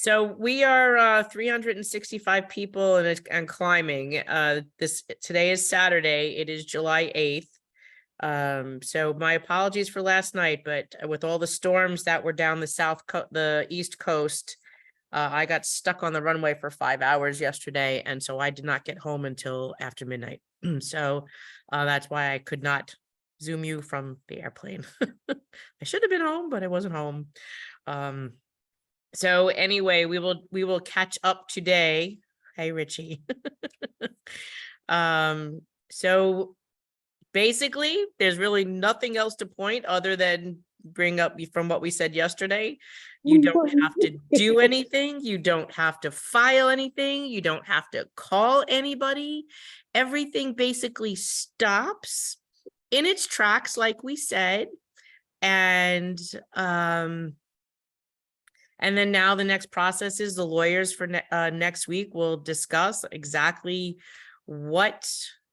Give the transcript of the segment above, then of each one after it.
So we are 365 people and climbing. Today is Saturday. It is July 8th. So my apologies for last night, but with all the storms that were down the East Coast, I got stuck on the runway for 5 hours yesterday, and so I did not get home until after midnight. So that's why I could not Zoom you from the airplane. I should have been home, but I wasn't home. So anyway, we will catch up today. Hey, Richie. So basically, there's really nothing else to point other than bring up from what we said yesterday. You don't have to do anything. You don't have to file anything. You don't have to call anybody. Everything basically stops in its tracks, like we said. And then now the next process is the lawyers for next week will discuss exactly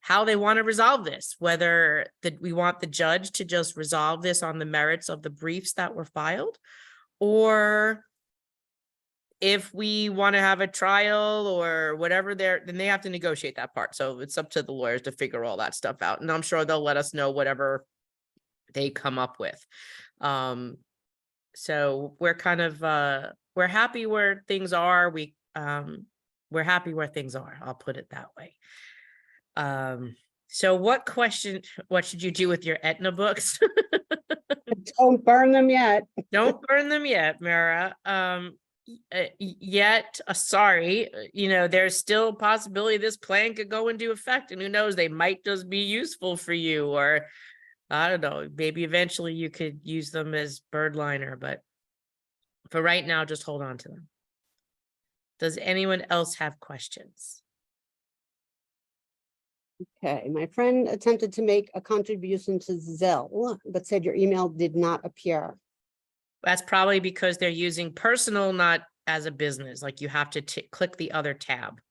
how they want to resolve this, whether we want the judge to just resolve this on the merits of the briefs that were filed, or if we want to have a trial or whatever, then they have to negotiate that part. So it's up to the lawyers to figure all that stuff out. And I'm sure they'll let us know whatever they come up with. So we're kind of, we're happy where things are. We're happy where things are. I'll put it that way. So what should you do with your Aetna books? Don't burn them yet. Don't burn them yet, Mara. Sorry, there's still a possibility this plan could go into effect, and who knows, they might just be useful for you, or I don't know, maybe eventually you could use them as bird liner, but for right now, just hold on to them. Does anyone else have questions? Okay, my friend attempted to make a contribution to Zelle, but said your email did not appear. That's probably because they're using personal, not as a business. Like you have to click the other tab.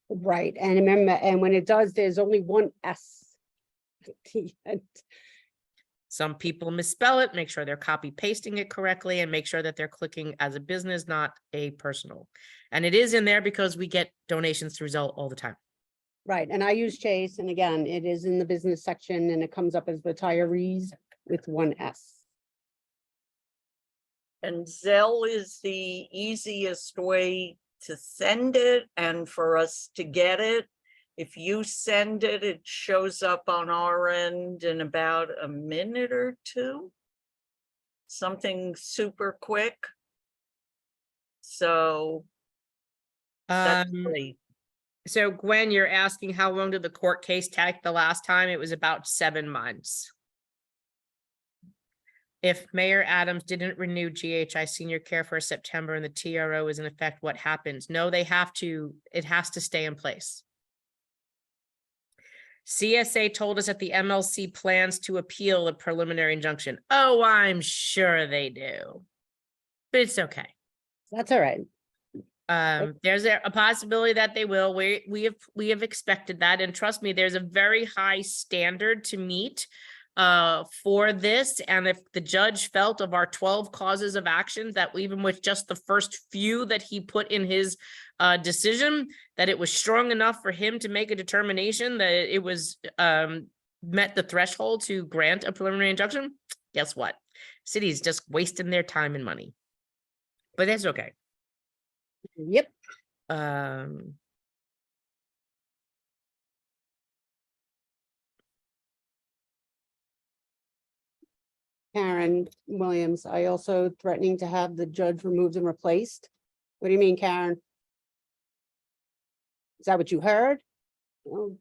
Right, and remember, and when it does, there's only one S at the end. Some people misspell it, make sure they're copy pasting it correctly, and make sure that they're clicking as a business, not a personal. And it is in there because we get donations through Zelle all the time. Right, and I use Chase, and again, it is in the business section, and it comes up as retirees with one S. And Zelle is the easiest way to send it and for us to get it. If you send it, it shows up on our end in about a minute or two. Something super quick. So that's great. So Gwen, you're asking how long did the court case take the last time? It was about 7 months. If Mayor Adams didn't renew GHI senior care for September and the TRO is in effect, what happens? No, it has to stay in place. CSA told us that the MLC plans to appeal the preliminary injunction. Oh, I'm sure they do, but it's okay. That's all right. There's a possibility that they will. We have expected that, and trust me, there's a very high standard to meet for this. And if the judge felt of our 12 causes of actions, that even with just the first few that he put in his decision, that it was strong enough for him to make a determination that it was met the threshold to grant a preliminary injunction, guess what? City's just wasting their time and money, but that's okay. Yep. Karen Williams, I also threatening to have the judge removed and replaced. What do you mean, Karen? Is that what you heard? Oh,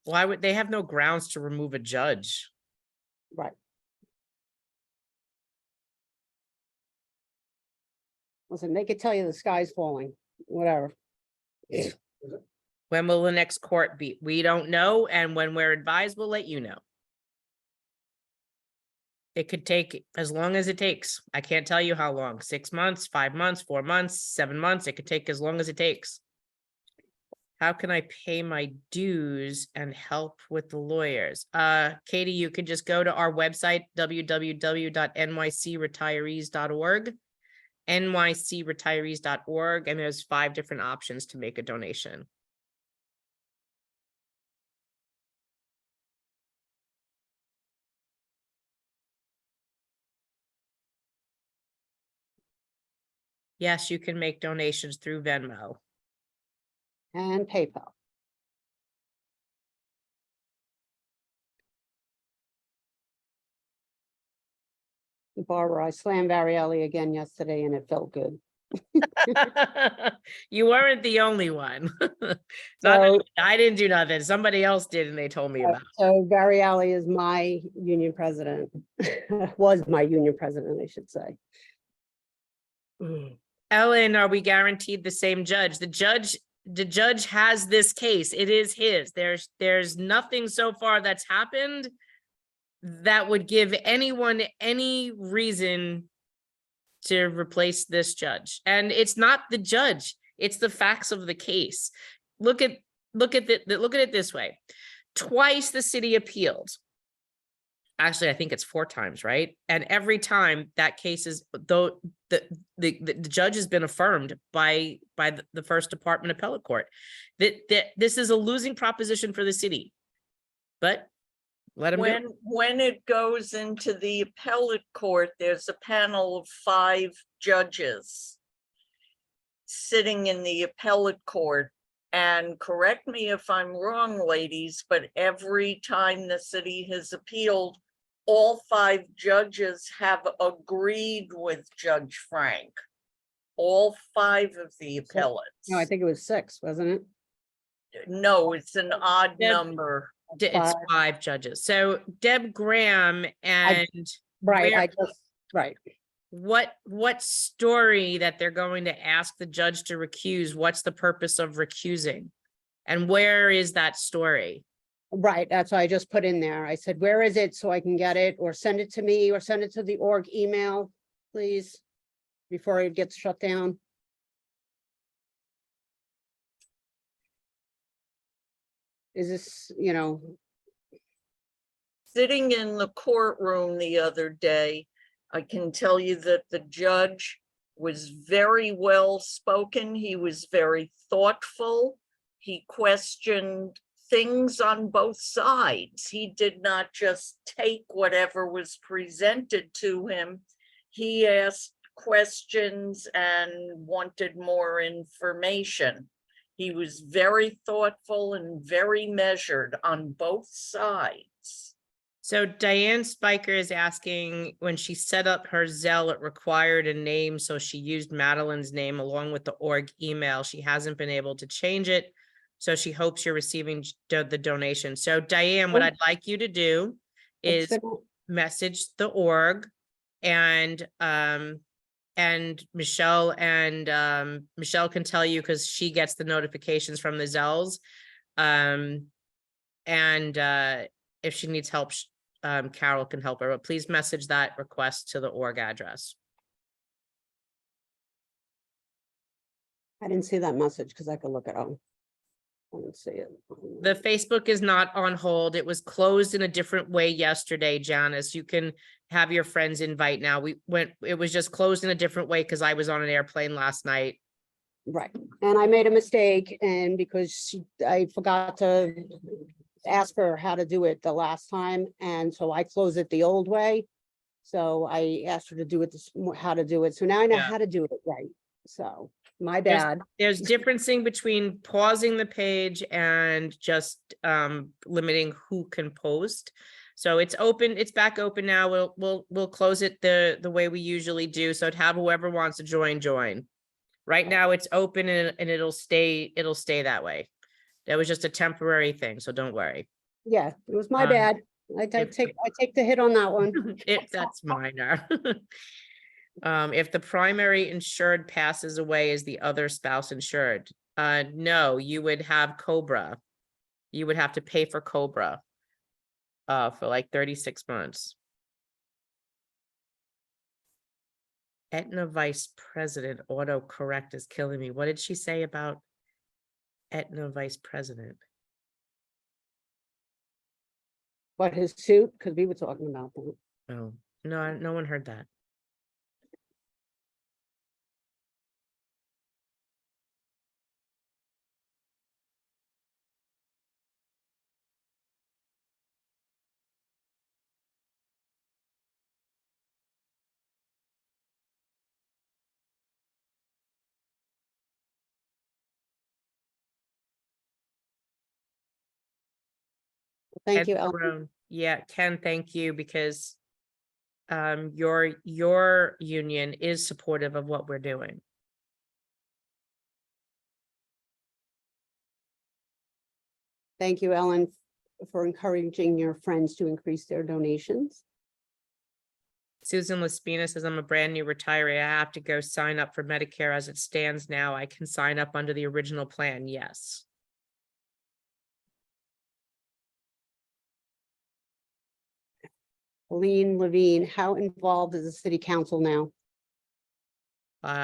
Why would they have no grounds to remove a judge? right. Listen, they could tell you the sky's falling, whatever. When will the next court be? We don't know. And when we're advised, we'll let you know. It could take as long as it takes. I can't tell you how long, 6 months, 5 months, 4 months, 7 months. It could take as long as it takes. How can I pay my dues and help with the lawyers? Katie, you can just go to our website, www.nycretirees.org, nycretirees.org, and there's 5 different options to make a donation. Yes, you can make donations through Venmo. And PayPal. Barbara, I slammed Varielli again yesterday and it felt good. You weren't the only one. So, I didn't do nothing. Somebody else did, and they told me about it. so Varielli is my union president, was my union president, I should say. Ellen, are we guaranteed the same judge? The judge has this case. It is his. There's nothing so far that's happened that would give anyone any reason to replace this judge. And it's not the judge, it's the facts of the case. Look at it this way. Twice the city appealed. Actually, I think it's 4 times, right? And every time that case is, though, the judge has been affirmed by the first department appellate court. That this is a losing proposition for the city. But let him do it. When it goes into the appellate court, there's a panel of 5 judges sitting in the appellate court. And correct me if I'm wrong, ladies, but every time the city has appealed, all 5 judges have agreed with Judge Frank. All 5 of the appellates. No, I think it was 6, wasn't it? No, it's an odd Deb- number. It's 5. 5 judges. So Deb Graham and Right, where- I just, right. what story that they're going to ask the judge to recuse? What's the purpose of recusing? And where is that story? Right, that's what I just put in there. I said, where is it so I can get it, or send it to me, or send it to the org email, please, before it gets shut down. Is this, Sitting in the courtroom the other day, I can tell you that the judge was very well spoken. He was very thoughtful. He questioned things on both sides. He did not just take whatever was presented to him. He asked questions and wanted more information. He was very thoughtful and very measured on both sides. So Diane Spiker is asking, when she set up her Zelle, it required a name, so she used Madeline's name along with the org email. She hasn't been able to change it, so she hopes you're receiving the donation. So Diane, what Oh. I'd like you to do is it's the- message the org, and Michelle Michelle can tell you because she gets the notifications from the Zelles. If she needs help, Carol can help her, but please message that request to the org address. I didn't see that message because I could look it up. I didn't see it. The Facebook is not on hold. It was closed in a different way yesterday, Janice. You can have your friends invite now. It was just closed in a different way because I was on an airplane last night. Right, and I made a mistake, and because I forgot to ask her how to do it the last time, and so I closed it the old way. So I asked her to do it, how to do it, so now I know Yeah. how to do it right, so my There's- bad. There's differencing between pausing the page and just limiting who can post. So it's open, it's back open now. We'll close it the way we usually do. So to have whoever wants to join. Right now it's open and it'll stay that way. That was just a temporary thing, so don't worry. Yeah, it was my Um, bad. I if- take the hit on that one. That's minor. If the primary insured passes away, is the other spouse insured? No, you would have Cobra. You would have to pay for Cobra for like 36 months. Aetna vice president autocorrect is killing me. What did she say about Aetna vice president? What, his suit, because we were talking about that. Oh, no, no one heard that. Thank Ken you, Ellen. Barone. Yeah, Ken, thank you, because your union is supportive of what we're doing. Thank you, Ellen, for encouraging your friends to increase their donations. Susan Laspina says, I'm a brand new retiree. I have to go sign up for Medicare as it stands now. I can sign up under the original plan. Yes. Lean Levine, how involved is the city council now?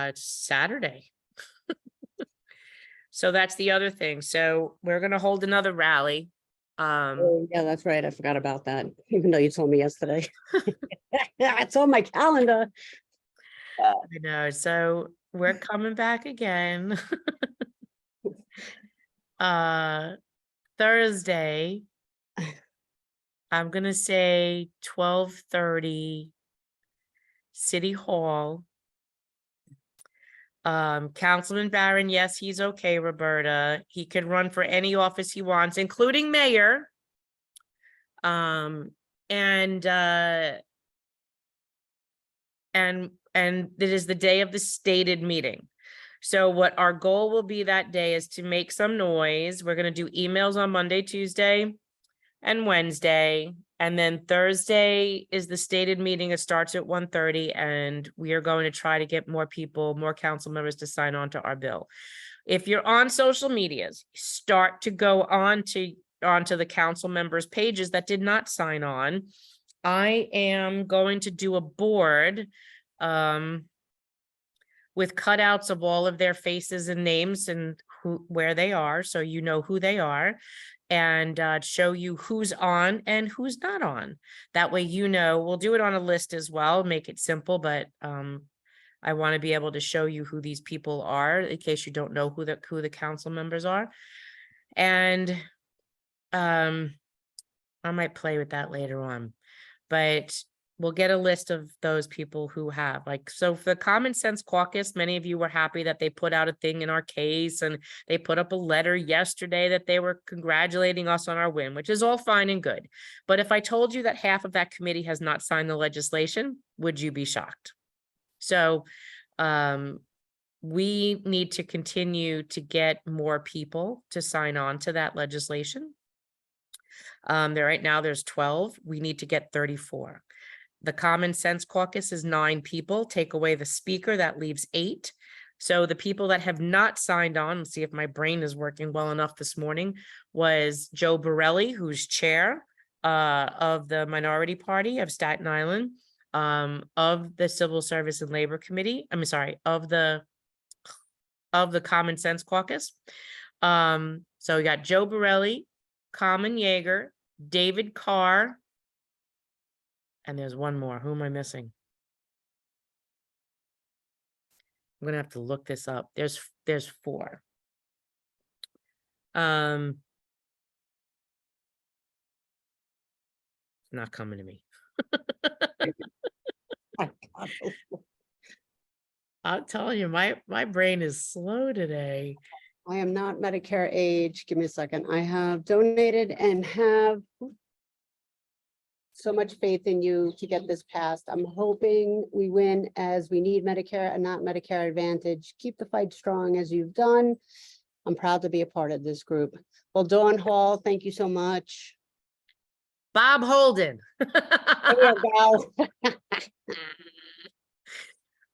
It's Saturday. So that's the other thing. So we're gonna hold another rally. Oh, yeah, that's right. I forgot about that, even though you told me yesterday. It's on my calendar. I know, so we're coming back again. Thursday. I'm gonna say 12:30. City Hall. Councilman Barron, yes, he's okay, Roberta. He can run for any office he wants, including mayor. And it is the day of the stated meeting. So what our goal will be that day is to make some noise. We're going to do emails on Monday, Tuesday, and Wednesday. And then Thursday is the stated meeting. It starts at 1:30, and we are going to try to get more people, more council members to sign on to our bill. If you're on social medias, start to go onto the council members' pages that did not sign on. I am going to do a board with cutouts of all of their faces and names and where they are, so you know who they are, and show you who's on and who's not on. That way, you know, we'll do it on a list as well, make it simple, but I want to be able to show you who these people are in case you don't know who the council members are. And I might play with that later on, but we'll get a list of those people who have, like, so for the Common Sense Caucus, many of you were happy that they put out a thing in our case, and they put up a letter yesterday that they were congratulating us on our win, which is all fine and good. But if I told you that half of that committee has not signed the legislation, would you be shocked? So we need to continue to get more people to sign on to that legislation. Right now there's 12. We need to get 34. The Common Sense Caucus is 9 people. Take away the speaker, that leaves 8. So the people that have not signed on, let's see if my brain is working well enough this morning, was Joe Borelli, who's chair of the Minority Party of Staten Island, of the Civil Service and Labor Committee. I'm sorry, of the Common Sense Caucus. So we got Joe Borelli, Carmen Yeager, David Carr, and there's one more. Who am I missing? I'm gonna have to look this up. There's 4. It's not coming to me. I'm telling you, my brain is slow today. I am not Medicare age. Give me a second. I have donated and have so much faith in you to get this passed. I'm hoping we win, as we need Medicare and not Medicare Advantage. Keep the fight strong as you've done. I'm proud to be a part of this group. Well, Dawn Hall, thank you so much. Bob Holden. There you go.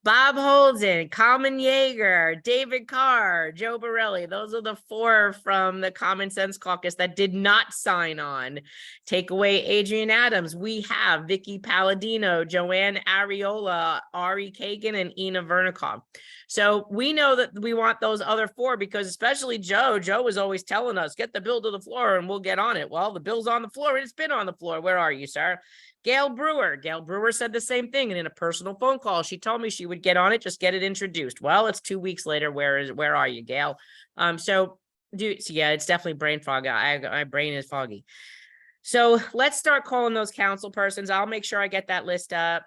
Bob Holden, Carmen Yeager, David Carr, Joe Borelli. Those are the 4 from the Common Sense Caucus that did not sign on. Take away Adrian Adams. We have Vicky Palladino, Joanne Ariola, Ari Kagan, and Ina Vernikov. So we know that we want those other 4, because especially Joe was always telling us, get the bill to the floor and we'll get on it. Well, the bill's on the floor and it's been on the floor. Where are you, sir? Gail Brewer said the same thing. And in a personal phone call, she told me she would get on it, just get it introduced. Well, it's 2 weeks later. Where are you, Gail? So yeah, it's definitely brain fog. My brain is foggy. So let's start calling those council persons. I'll make sure I get that list up,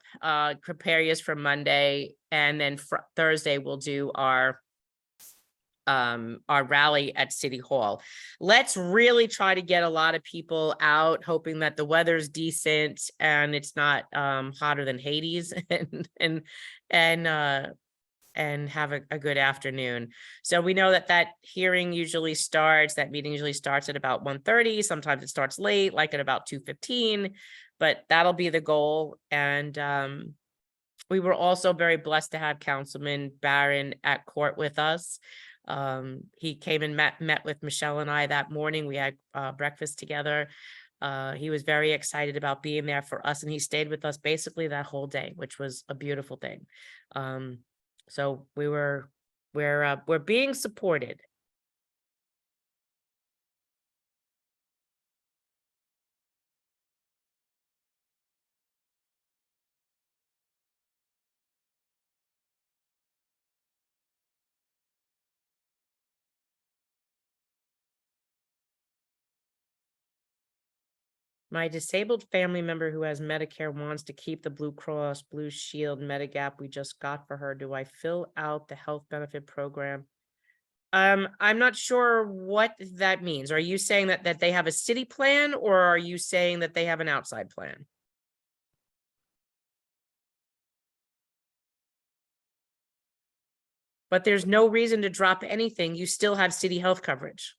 prepare you for Monday. And then Thursday, we'll do our our rally at City Hall. Let's really try to get a lot of people out, hoping that the weather's decent and it's not hotter than Hades and have a good afternoon. So we know that hearing that meeting usually starts at about 1:30. Sometimes it starts late, like at about 2:15, but that'll be the goal. And we were also very blessed to have Councilman Barron at court with us. He came and met with Michelle and I that morning. We had breakfast together. He was very excited about being there for us, and he stayed with us basically that whole day, which was a beautiful thing. So we're being supported. My disabled family member who has Medicare wants to keep the Blue Cross Blue Shield Medigap we just got for her. Do I fill out the health benefit program? I'm not sure what that means. Are you saying that they have a city plan, or are you saying that they have an outside plan? But there's no reason to drop anything. You still have city health coverage.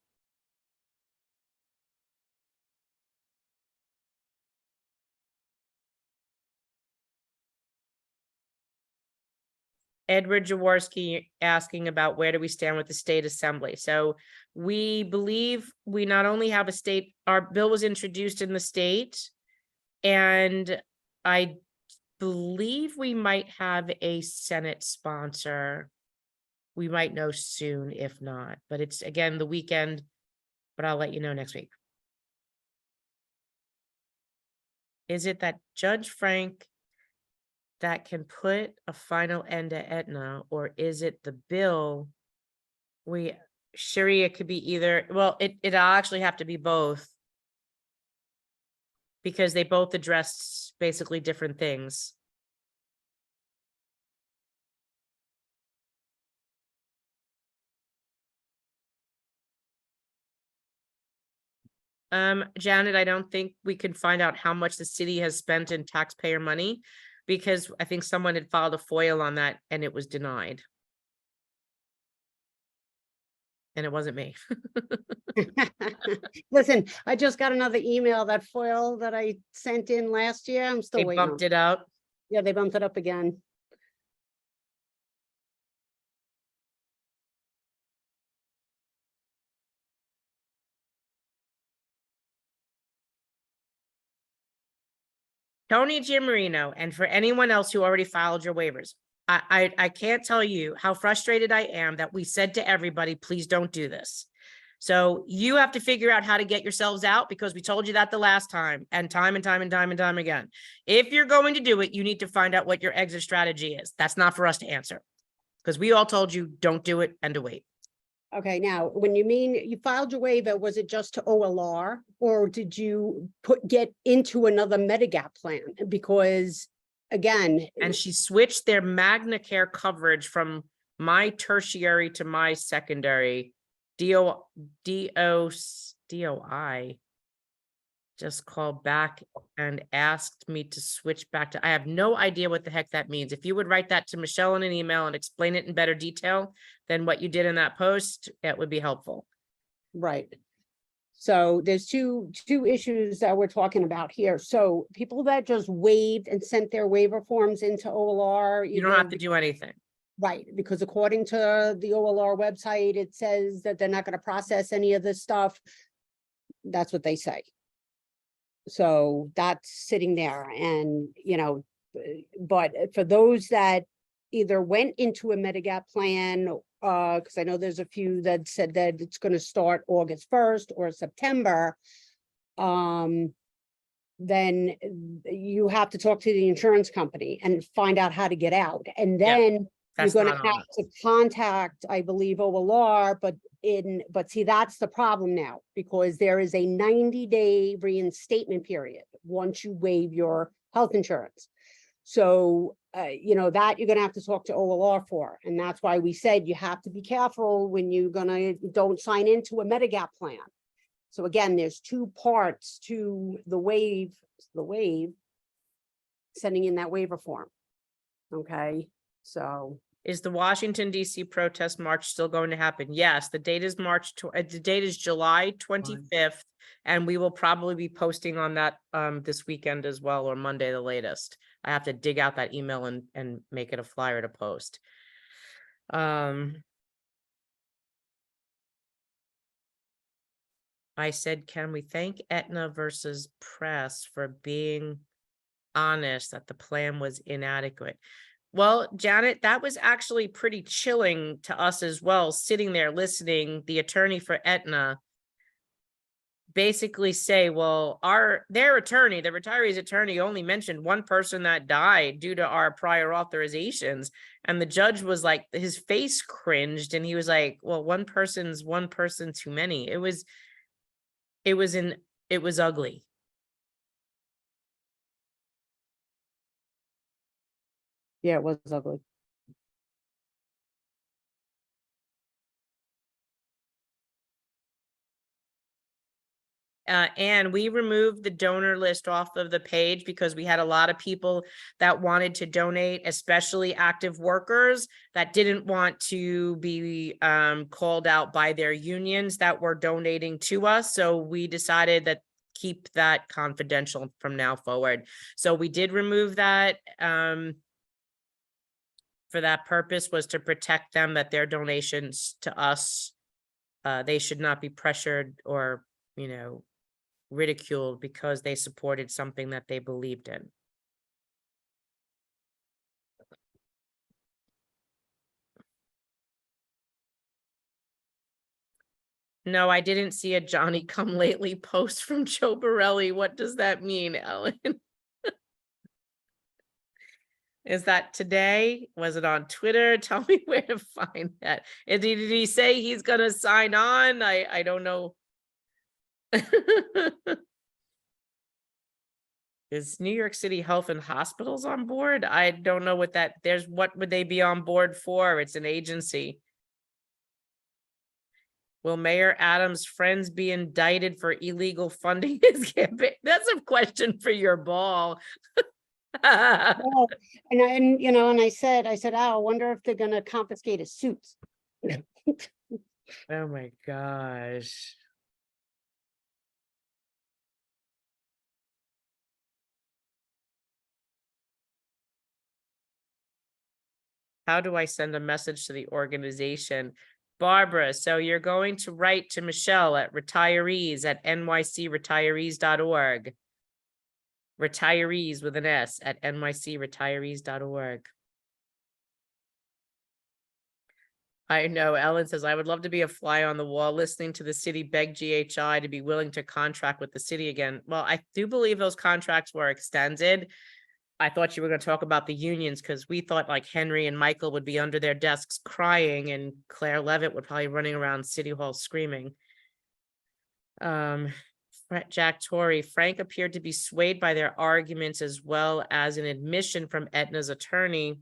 Edward Jaworski asking about where do we stand with the state assembly. So we believe we not only have a state, our bill was introduced in the state, and I believe we might have a Senate sponsor. We might know soon, if not, but it's again the weekend, but I'll let you know next week. Is it that Judge Frank that can put a final end to Aetna, or is it the bill? Sherry, it could be either. Well, it'll actually have to be both, because they both address basically different things. Janet, I don't think we can find out how much the city has spent in taxpayer money, because I think someone had filed a FOIL on that and it was denied. And it wasn't me. Listen, I just got another email, that FOIL that I sent in last year. I'm still They waiting. bumped it out. Yeah, they bumped it up again. Tony Giammarino, and for anyone else who already filed your waivers, I can't tell you how frustrated I am that we said to everybody, please don't do this. So you have to figure out how to get yourselves out, because we told you that the last time and time again. If you're going to do it, you need to find out what your exit strategy is. That's not for us to answer, because we all told you don't do it and to wait. Okay, now, when you mean you filed your waiver, was it just to OLR, or did you get into another Medigap plan? Because again, And she switched their Magna Care coverage from my tertiary to my secondary. DOI just called back and asked me to switch back to, I have no idea what the heck that means. If you would write that to Michelle in an email and explain it in better detail than what you did in that post, that would be helpful. right. So there's two issues that we're talking about here. So people that just waived and sent their waiver forms into OLR. You don't have to do anything. Right, because according to the OLR website, it says that they're not going to process any of this stuff. That's what they say. So that's sitting there, and but for those that either went into a Medigap plan, because I know there's a few that said that it's going to start August 1st or September, then you have to talk to the insurance company and find out how to get out, and then That's you're not gonna on have us. to contact, I believe, OLR, but see, that's the problem now, because there is a 90-day reinstatement period once you waive your health insurance. So you know, that you're gonna have to talk to OLR for, and that's why we said you have to be careful when don't sign into a Medigap plan. So again, there's two parts to the waive, sending in that waiver form. Okay, so, Is the Washington DC protest march still going to happen? Yes, the date is the date is July 25th. And we will probably be posting on that this weekend as well, or Monday the latest. I have to dig out that email and make it a flyer to post. I said, can we thank Aetna versus Press for being honest that the plan was inadequate? Well, Janet, that was actually pretty chilling to us as well, sitting there listening, the attorney for Aetna basically say, well, their attorney, the retiree's attorney, only mentioned one person that died due to our prior authorizations. And the judge was like, his face cringed, and he was like, well, one person's one person too many. It was ugly. yeah, it was ugly. And we removed the donor list off of the page because we had a lot of people that wanted to donate, especially active workers that didn't want to be called out by their unions that were donating to us. So we decided that keep that confidential from now forward. So we did remove that for that purpose, was to protect them, that their donations to us, they should not be pressured or, you know, ridiculed because they supported something that they believed in. No, I didn't see a Johnny come lately post from Joe Borelli. What does that mean, Ellen? Is that today? Was it on Twitter? Tell me where to find that. Did he say he's gonna sign on? I don't know. Is New York City Health and Hospitals on board? I don't know what that, what would they be on board for? It's an agency. Will Mayor Adams' friends be indicted for illegal funding his campaign? That's a question for your ball. Well, and you know, and I said, oh, I wonder if they're gonna confiscate his suits. Oh my gosh. How do I send a message to the organization? Barbara, so you're going to write to Michelle at retirees@nycretirees.org. Retirees with an S at nycretirees.org. I know Ellen says, I would love to be a fly on the wall listening to the city beg GHI to be willing to contract with the city again. Well, I do believe those contracts were extended. I thought you were going to talk about the unions because we thought like Henry and Michael would be under their desks crying and Claire Levitt would probably running around City Hall screaming. Jack Torrey, Frank appeared to be swayed by their arguments as well as an admission from Aetna's attorney,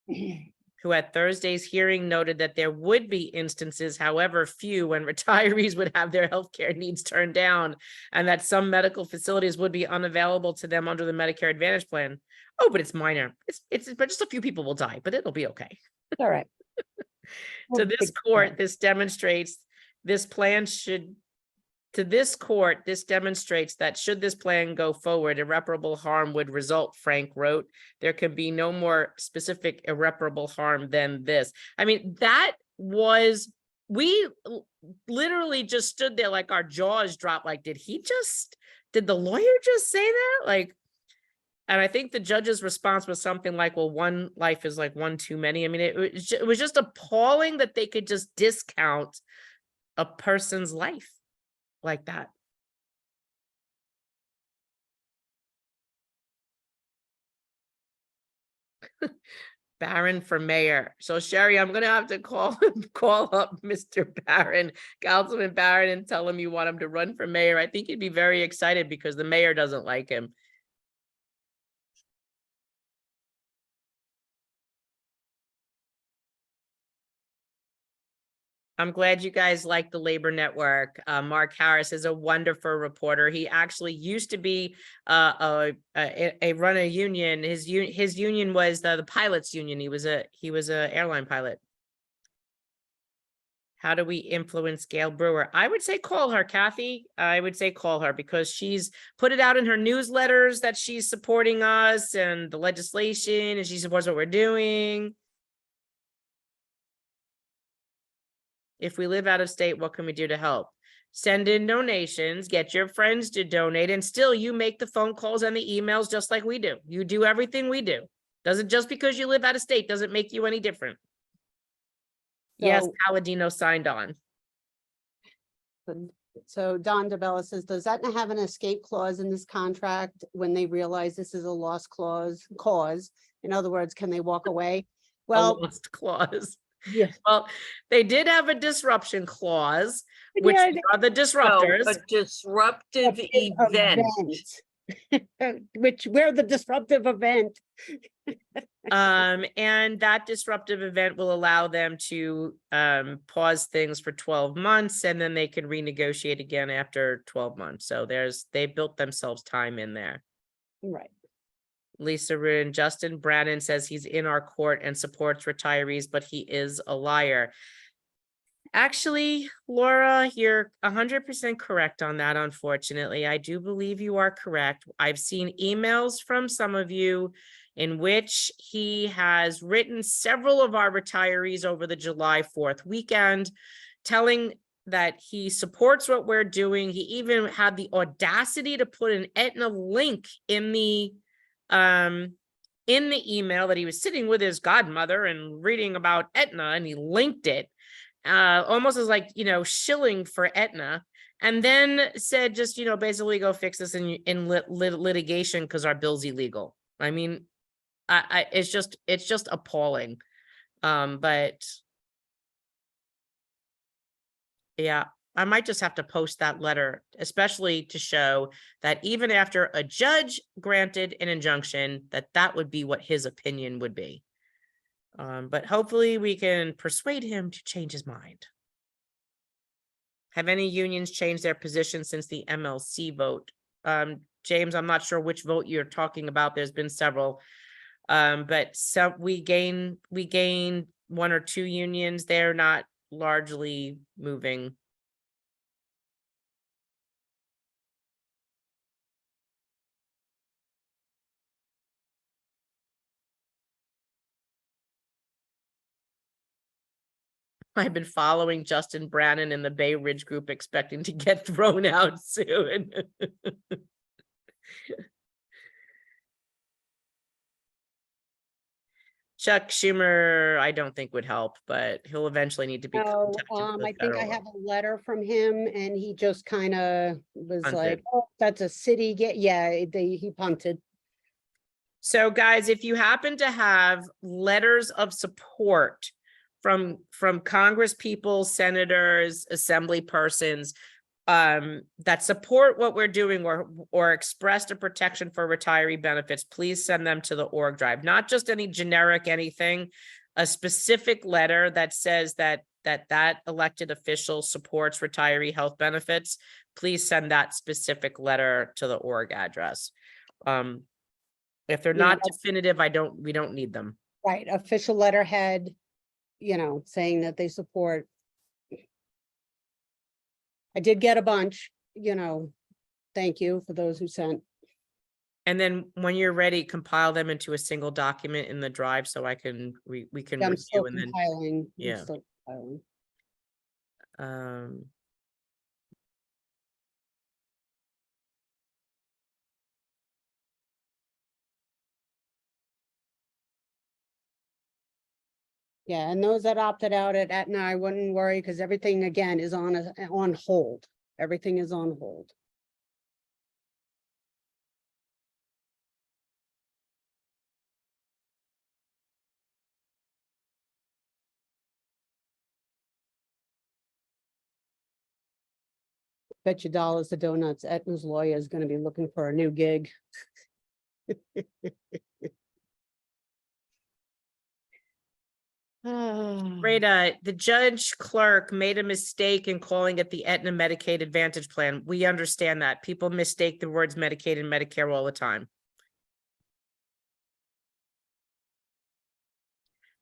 who at Thursday's hearing noted that there would be instances, however few, when retirees would have their healthcare needs turned down and that some medical facilities would be unavailable to them under the Medicare Advantage plan. Oh, but it's minor. It's but just a few people will die, but it'll be okay. All right. To this court, this demonstrates this plan should, to this court, this demonstrates that should this plan go forward, irreparable harm would result, Frank wrote. There can be no more specific irreparable harm than this. I mean, that was, we literally just stood there like our jaws dropped. Like, did the lawyer just say that? Like, and I think the judge's response was something like, well, one life is like one too many. I mean, it was just appalling that they could just discount a person's life like that. Barron for mayor. So Sherry, I'm gonna have to call up Mr. Barron, Councilman Barron, and tell him you want him to run for mayor. I think he'd be very excited because the mayor doesn't like him. I'm glad you guys like the Labor Network. Mark Harris is a wonderful reporter. He actually used to be a run a union. His union was the pilots union. He was a airline pilot. How do we influence Gail Brewer? I would say call her, Kathy. I would say call her because she's put it out in her newsletters that she's supporting us and the legislation, and she supports what we're doing. If we live out of state, what can we do to help? Send in donations, get your friends to donate, and still you make the phone calls and the emails just like we do. You do everything we do. Doesn't just because you live out of state doesn't make you any different. Yes, So- Palladino signed on. So Don DeBella says, does that not have an escape clause in this contract when they realize this is a loss cause? In other words, can they walk away? A Well, lost clause. yeah. Well, they did have a disruption clause, which Yeah, are the No, disruptors. a disruptive event. Which we're the disruptive event. And that disruptive event will allow them to pause things for 12 months and then they can renegotiate again after 12 months. So they built themselves time in there. Right. Lisa Rune, Justin Brannon says he's in our court and supports retirees, but he is a liar. Actually, Laura, you're 100% correct on that, unfortunately. I do believe you are correct. I've seen emails from some of you in which he has written several of our retirees over the July 4th weekend, telling that he supports what we're doing. He even had the audacity to put an Aetna link in the email that he was sitting with his godmother and reading about Aetna, and he linked it. Almost as like, shilling for Aetna, and then said, just, basically go fix this in litigation because our bill's illegal. I mean, it's just appalling. But yeah, I might just have to post that letter, especially to show that even after a judge granted an injunction, that would be what his opinion would be. But hopefully we can persuade him to change his mind. Have any unions changed their position since the MLC vote? James, I'm not sure which vote you're talking about. There's been several. But we gain one or two unions. They're not largely moving. I've been following Justin Brannon in the Bay Ridge group, expecting to get thrown out soon. Chuck Schumer, I don't think would help, but he'll eventually need to be. No, contacted for I think I federal. have a letter from him and he just kind of was Punted. like, oh, that's a city he punted. So guys, if you happen to have letters of support from Congress people, senators, assembly persons that support what we're doing or expressed a protection for retiree benefits, please send them to the org drive. Not just any generic anything, a specific letter that says that elected official supports retiree health benefits. Please send that specific letter to the org address. If they're not definitive, we don't need them. Right, official letterhead, saying that they support. I did get a bunch, thank you for those who sent. And then when you're ready, compile them into a single document in the drive so we can I'm still review and then compiling. I'm yeah. still compiling. Yeah, and those that opted out at Aetna, I wouldn't worry because everything again is on hold. Everything is on hold. Bet you dollars to donuts, Aetna's lawyer is going to be looking for a new gig. Rita, the judge clerk made a mistake in calling it the Aetna Medicaid Advantage Plan. We understand that. People mistake the words Medicaid and Medicare all the time.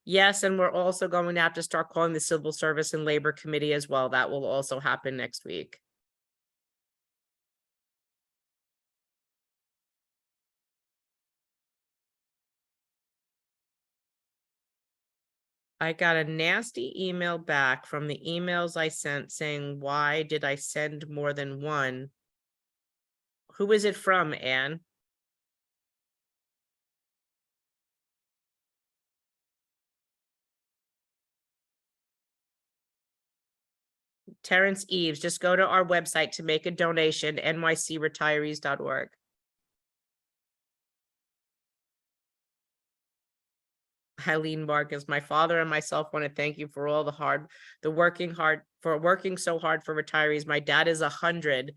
Yes, and we're also going to have to start calling the Civil Service and Labor Committee as well. That will also happen next week. I got a nasty email back from the emails I sent saying, why did I send more than one? Who is it from, Anne? Terrence Eves, just go to our website to make a donation, nycretirees.org. Eileen Marcus, my father and myself want to thank you for all working so hard for retirees. My dad is 100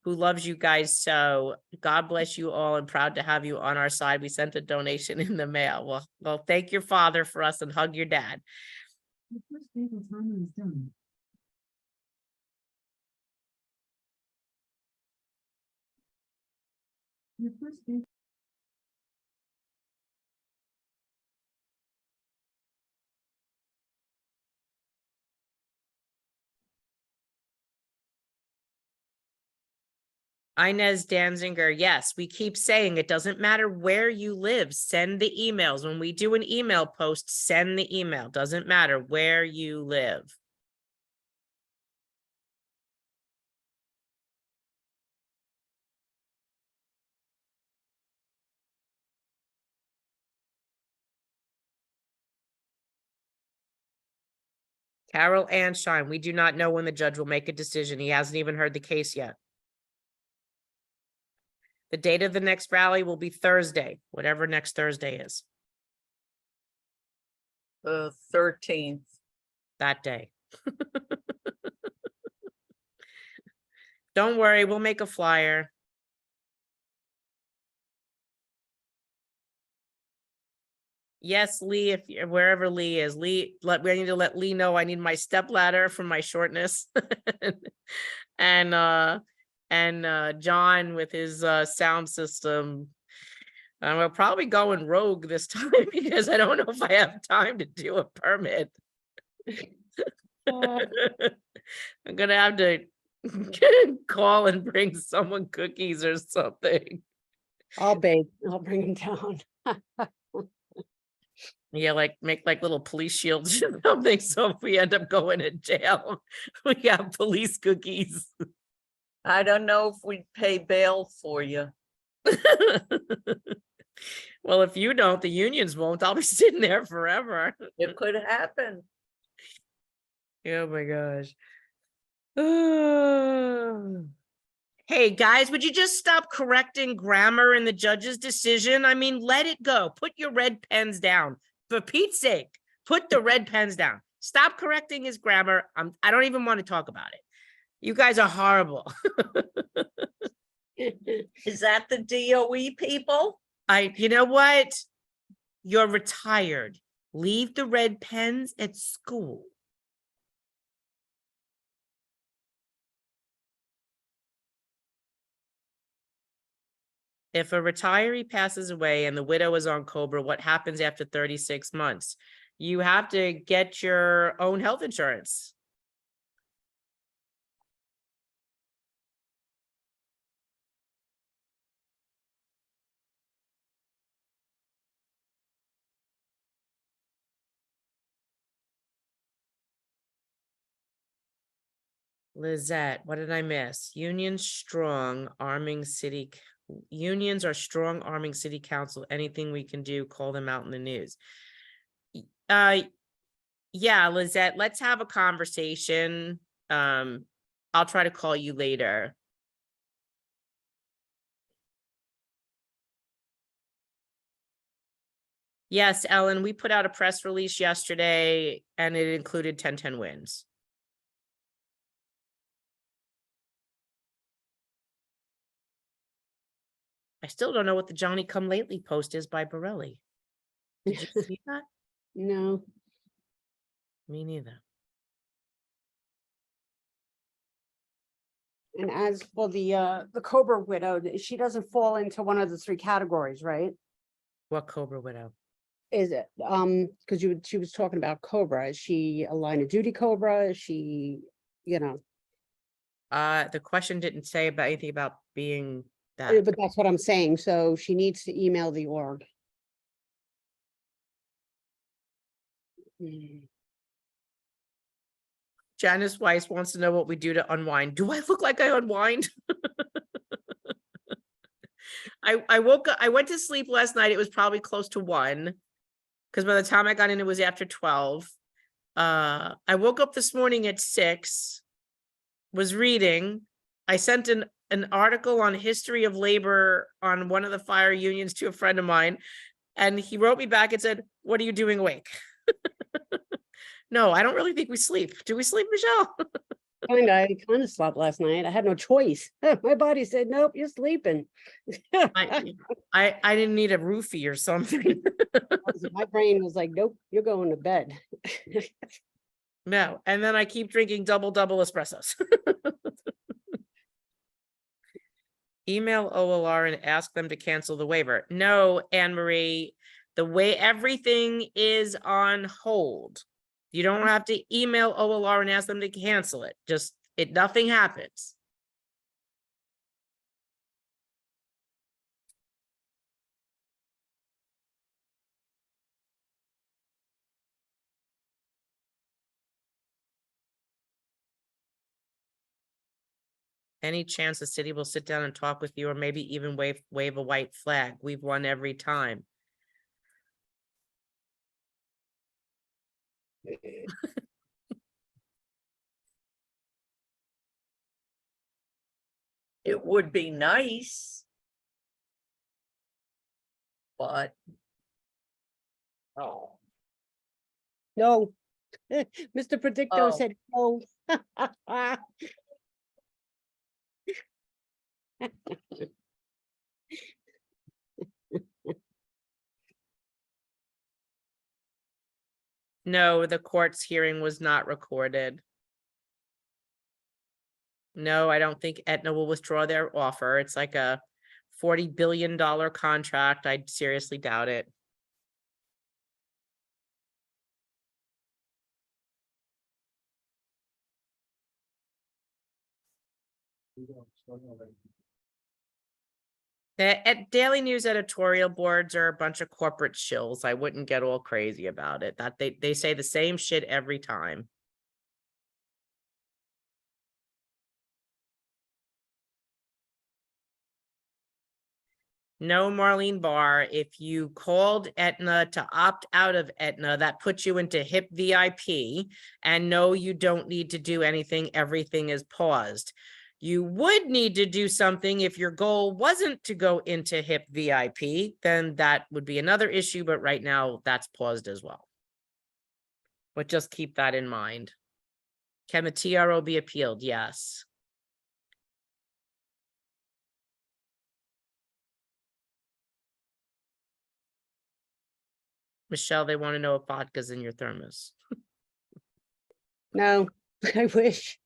who loves you guys. So God bless you all and proud to have you on our side. We sent a donation in the mail. Well, thank your father for us and hug your dad. The first table timer is done. Your first table. Inez Danziger, yes, we keep saying it doesn't matter where you live, send the emails. When we do an email post, send the email. Doesn't matter where you live. Carol Anshine, we do not know when the judge will make a decision. He hasn't even heard the case yet. The date of the next rally will be Thursday, whatever next Thursday is, The 13th. that day. Don't worry, we'll make a flyer. Yes, Lee, if you're wherever Lee is, we need to let Lee know I need my step ladder for my shortness. and John with his sound system. We're probably going rogue this time because I don't know if I have time to do a permit. I'm gonna have to call and bring someone cookies or something. I'll bake, I'll bring them down. Yeah, like make like little police shields or something. So if we end up going to jail, we have police cookies. I don't know if we'd pay bail for you. Well, if you don't, the unions won't. I'll be sitting there forever. It could happen. Oh my gosh. Hey guys, would you just stop correcting grammar in the judge's decision? I mean, let it go. Put your red pens down. For Pete's sake, put the red pens down. Stop correcting his grammar. I don't even want to talk about it. You guys are horrible. Is that the DOE people? You know what? You're retired. Leave the red pens at school. If a retiree passes away and the widow is on COBRA, what happens after 36 months? You have to get your own health insurance. Lizette, what did I miss? Unions strong, arming city. Unions are strong, arming city council. Anything we can do, call them out in the news. Yeah, Lizette, let's have a conversation. I'll try to call you later. Yes, Ellen, we put out a press release yesterday and it included 10-10 wins. I still don't know what the Johnny Come Lately post is by Borelli. Did you see that? No, Me neither. And as for the Cobra widow, she doesn't fall into one of the three categories, right? What Cobra widow? Is it, because she was talking about Cobra, is she a line of duty Cobra, is she, you know, The question didn't say about anything about being that. but that's what I'm saying, so she needs to email the org. Mm. Janice Weiss wants to know what we do to unwind. Do I look like I unwind? I woke up, I went to sleep last night. It was probably close to 1. Because by the time I got in, it was after 12. I woke up this morning at 6, was reading. I sent an article on history of labor on one of the fire unions to a friend of mine. And he wrote me back and said, "What are you doing awake?" No, I don't really think we sleep. Do we sleep, Michelle? I kind of slept last night, I had no choice, my body said, nope, you're sleeping. I didn't need a roofie or something. My brain was like, nope, you're going to bed. No, and then I keep drinking double espressos. Email OLR and ask them to cancel the waiver. No, Anne Marie, the way everything is on hold. You don't have to email OLR and ask them to cancel it. Just nothing happens. Any chance the city will sit down and talk with you, or maybe even wave a white flag? We've won every time. It would be nice. But. Oh. No. Mr. Predicto Oh. said, no. No, the court's hearing was not recorded. No, I don't think Aetna will withdraw their offer. It's like a $40 billion contract. I seriously doubt it. The Daily News editorial boards are a bunch of corporate shills. I wouldn't get all crazy about it. That they say the same shit every time. No, Marlene Barr, if you called Aetna to opt out of Aetna, that puts you into HIP VIP. And no, you don't need to do anything. Everything is paused. You would need to do something if your goal wasn't to go into HIP VIP, then that would be another issue. But right now that's paused as well. But just keep that in mind. Can the TRO be appealed? Yes. Michelle, they want to know if vodka's in your thermos. No, I wish.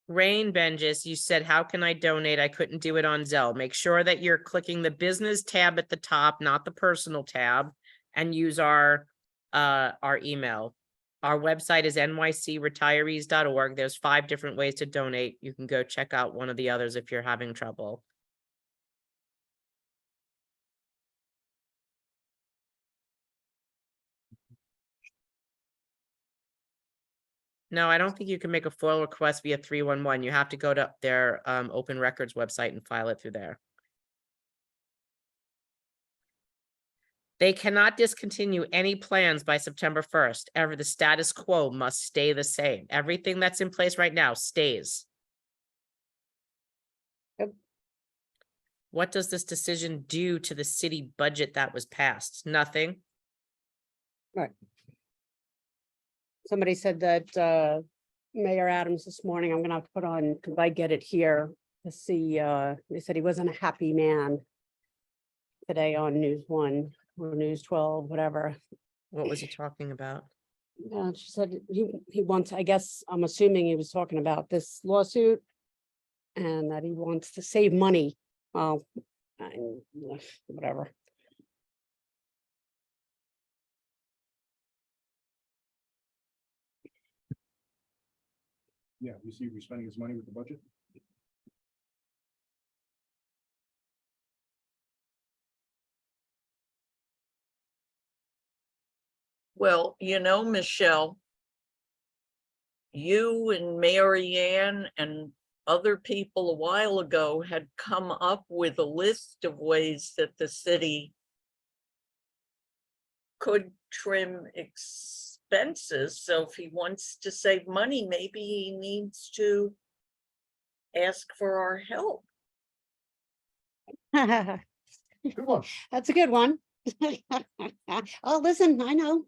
Rain Benjis, you said, how can I donate? I couldn't do it on Zelle. Make sure that you're clicking the business tab at the top, not the personal tab, and use our email. Our website is nycretirees.org. There's 5 different ways to donate. You can go check out one of the others if you're having trouble. No, I don't think you can make a FOIL request via 311. You have to go to their open records website and file it through there. They cannot discontinue any plans by September 1st. Ever the status quo must stay the same. Everything that's in place right now stays. Yep. What does this decision do to the city budget that was passed? Nothing. Somebody said that Mayor Adams this morning. I'm gonna have to put on, because I get it here to see, they said he wasn't a happy man today on News 1 or News 12, whatever. What was he talking about? She said he wants, I guess, I'm assuming he was talking about this lawsuit and that he wants to save money. Well, whatever. Yeah, you see, we're spending his money with the budget. Well, Michelle, you and Mary Ann and other people a while ago had come up with a list of ways that the city could trim expenses. So if he wants to save money, maybe he needs to ask for our help. That's Good one. a good one. Oh, listen, I know.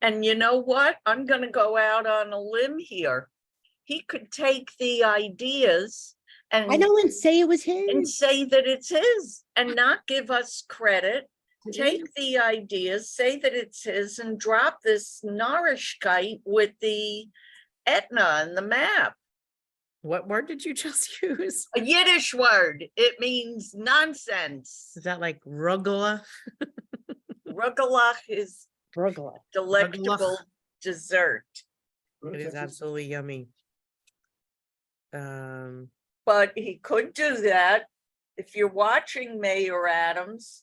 And you know what? I'm gonna go out on a limb here. He could take the ideas I and know, and say it was his. say that it's his and not give us credit. Take the ideas, say that it's his, and drop this Narishkeit with the Etna and the map. What word did you just use? A Yiddish word. It means nonsense. Is that like rugula? Rugelach is Burglar. delectable dessert. It is absolutely yummy. But he could do that. If you're watching Mayor Adams,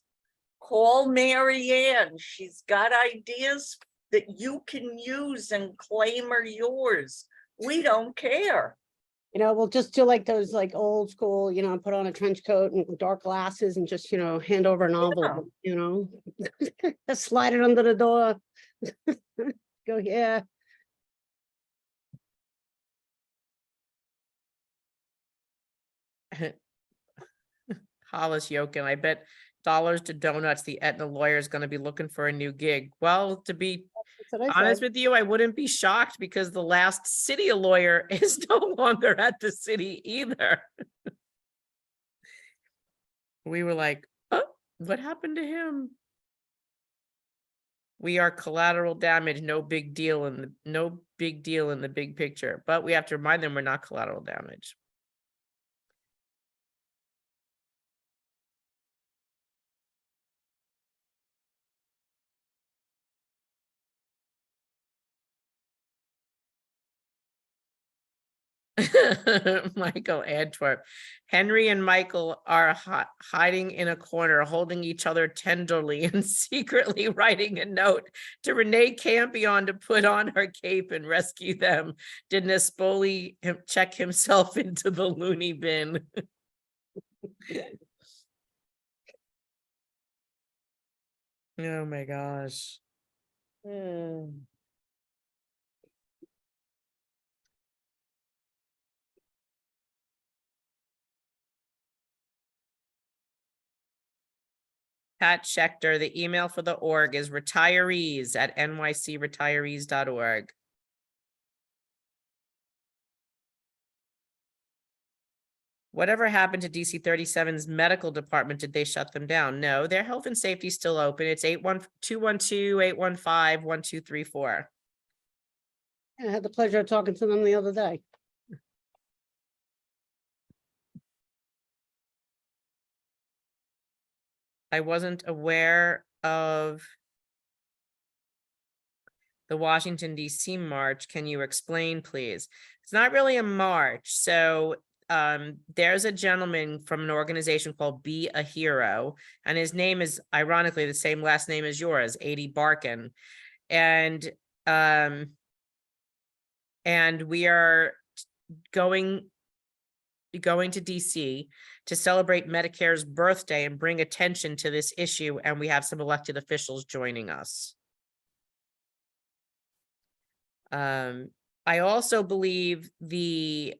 call Mary Ann. She's got ideas that you can use and claim are yours. We don't care. We'll just do like those like old school, put on a trench coat and dark glasses and just, hand over an envelope, Just slide it under the door. Go here. Hollis Yokin, I bet dollars to donuts, the Aetna lawyer is gonna be looking for a new gig. Well, to be That's what I honest said. with you, I wouldn't be shocked because the last city lawyer is no longer at the city either. We were like, oh, what happened to him? We are collateral damage, no big deal in the big picture, but we have to remind them we're not collateral damage. Michael Antwerp. Henry and Michael are hiding in a corner, holding each other tenderly and secretly writing a note to Renee Campion to put on her cape and rescue them. Did Nespoli check himself into the loony bin? Oh my gosh. Pat Schechter, the email for the org is retirees@nycretirees.org. Whatever happened to DC 37's medical department? Did they shut them down? No, their health and safety is still open. It's 212-815-1234. I had the pleasure of talking to them the other day. I wasn't aware of the Washington DC march. Can you explain, please? It's not really a march. So there's a gentleman from an organization called Be a Hero, and his name is ironically the same last name as yours, Adi Barkan. And we are going to DC to celebrate Medicare's birthday and bring attention to this issue, and we have some elected officials joining us. I also believe the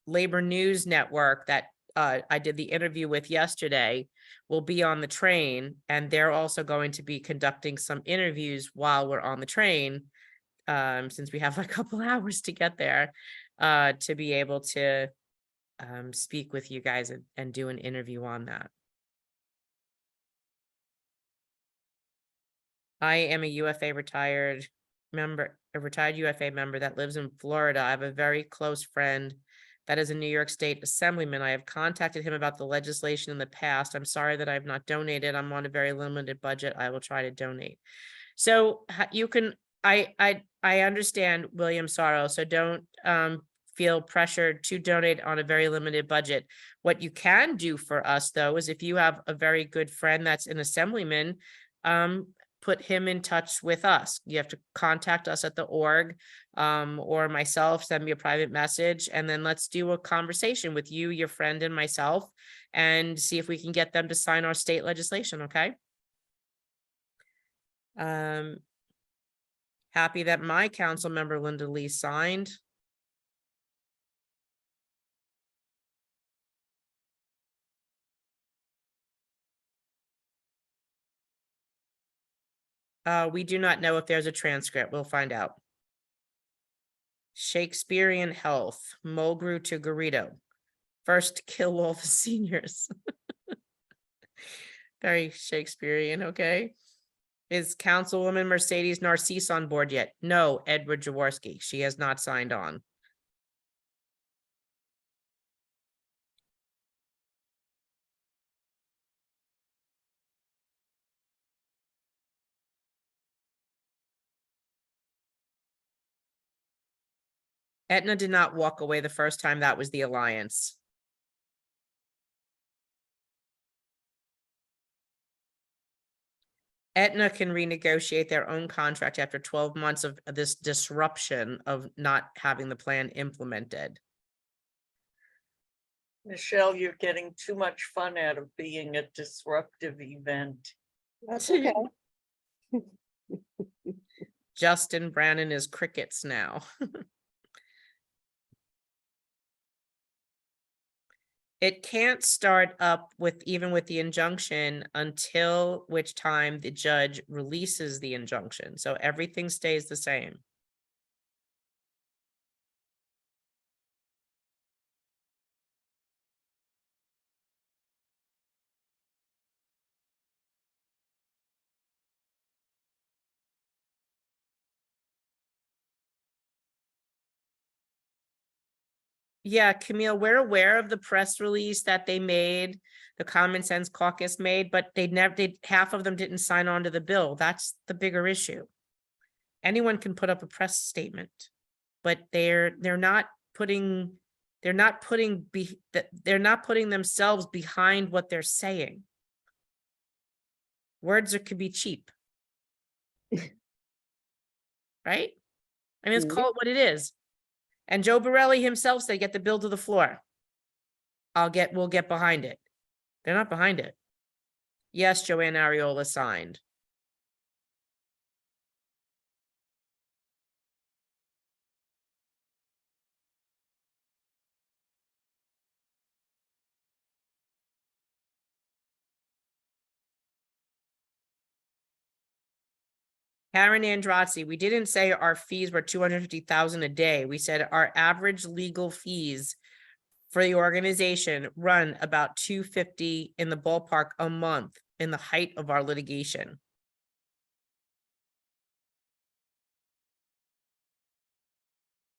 Labor News Network that I did the interview with yesterday will be on the train, and they're also going to be conducting some interviews while we're on the train since we have a couple hours to get there, to be able to speak with you guys and do an interview on that. I am a UFA retired member, a retired UFA member that lives in Florida. I have a very close friend that is a New York State assemblyman. I have contacted him about the legislation in the past. I'm sorry that I have not donated. I'm on a very limited budget. I will try to donate. So you can, I understand William Sorrow, so don't feel pressured to donate on a very limited budget. What you can do for us though, is if you have a very good friend that's an assemblyman, put him in touch with us. You have to contact us at the org, or myself, send me a private message, and then let's do a conversation with you, your friend, and myself, and see if we can get them to sign our state legislation, okay? Happy that my council member Linda Lee signed. We do not know if there's a transcript. We'll find out. Shakespearean health, Mulgrew to Garrido. First kill all the seniors. Very Shakespearean, okay? Is Councilwoman Mercedes Narcisse on board yet? No, Edward Jaworski. She has not signed on. Aetna did not walk away the first time. That was the alliance. Aetna can renegotiate their own contract after 12 months of this disruption of not having the plan implemented. Michelle, you're getting too much fun out of being a disruptive event. That's okay. Justin Brannon is crickets now. It can't start up with even with the injunction until which time the judge releases the injunction. So everything stays the same. Yeah, Camille, we're aware of the press release that they made, the Common Sense Caucus made, but half of them didn't sign on to the bill. That's the bigger issue. Anyone can put up a press statement, but they're not putting themselves behind what they're saying. Words could be cheap. Right? I mean, let's call it what it is. And Joe Borelli himself said, get the bill to the floor. We'll get behind it. They're not behind it. Yes, Joanne Ariola signed. Karen Andrazzi, we didn't say our fees were $250,000 a day. We said our average legal fees for the organization run about $250 in the ballpark a month in the height of our litigation.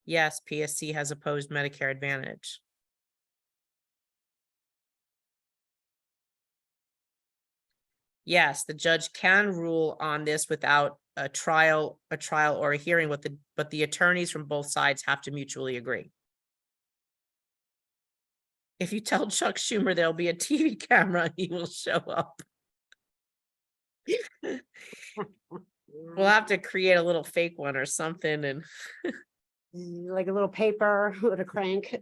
Yes, PSC has opposed Medicare Advantage. Yes, the judge can rule on this without a trial or a hearing with but the attorneys from both sides have to mutually agree. If you tell Chuck Schumer there'll be a TV camera, he will show up. We'll have to create a little fake one or something and Like a little paper with a crank.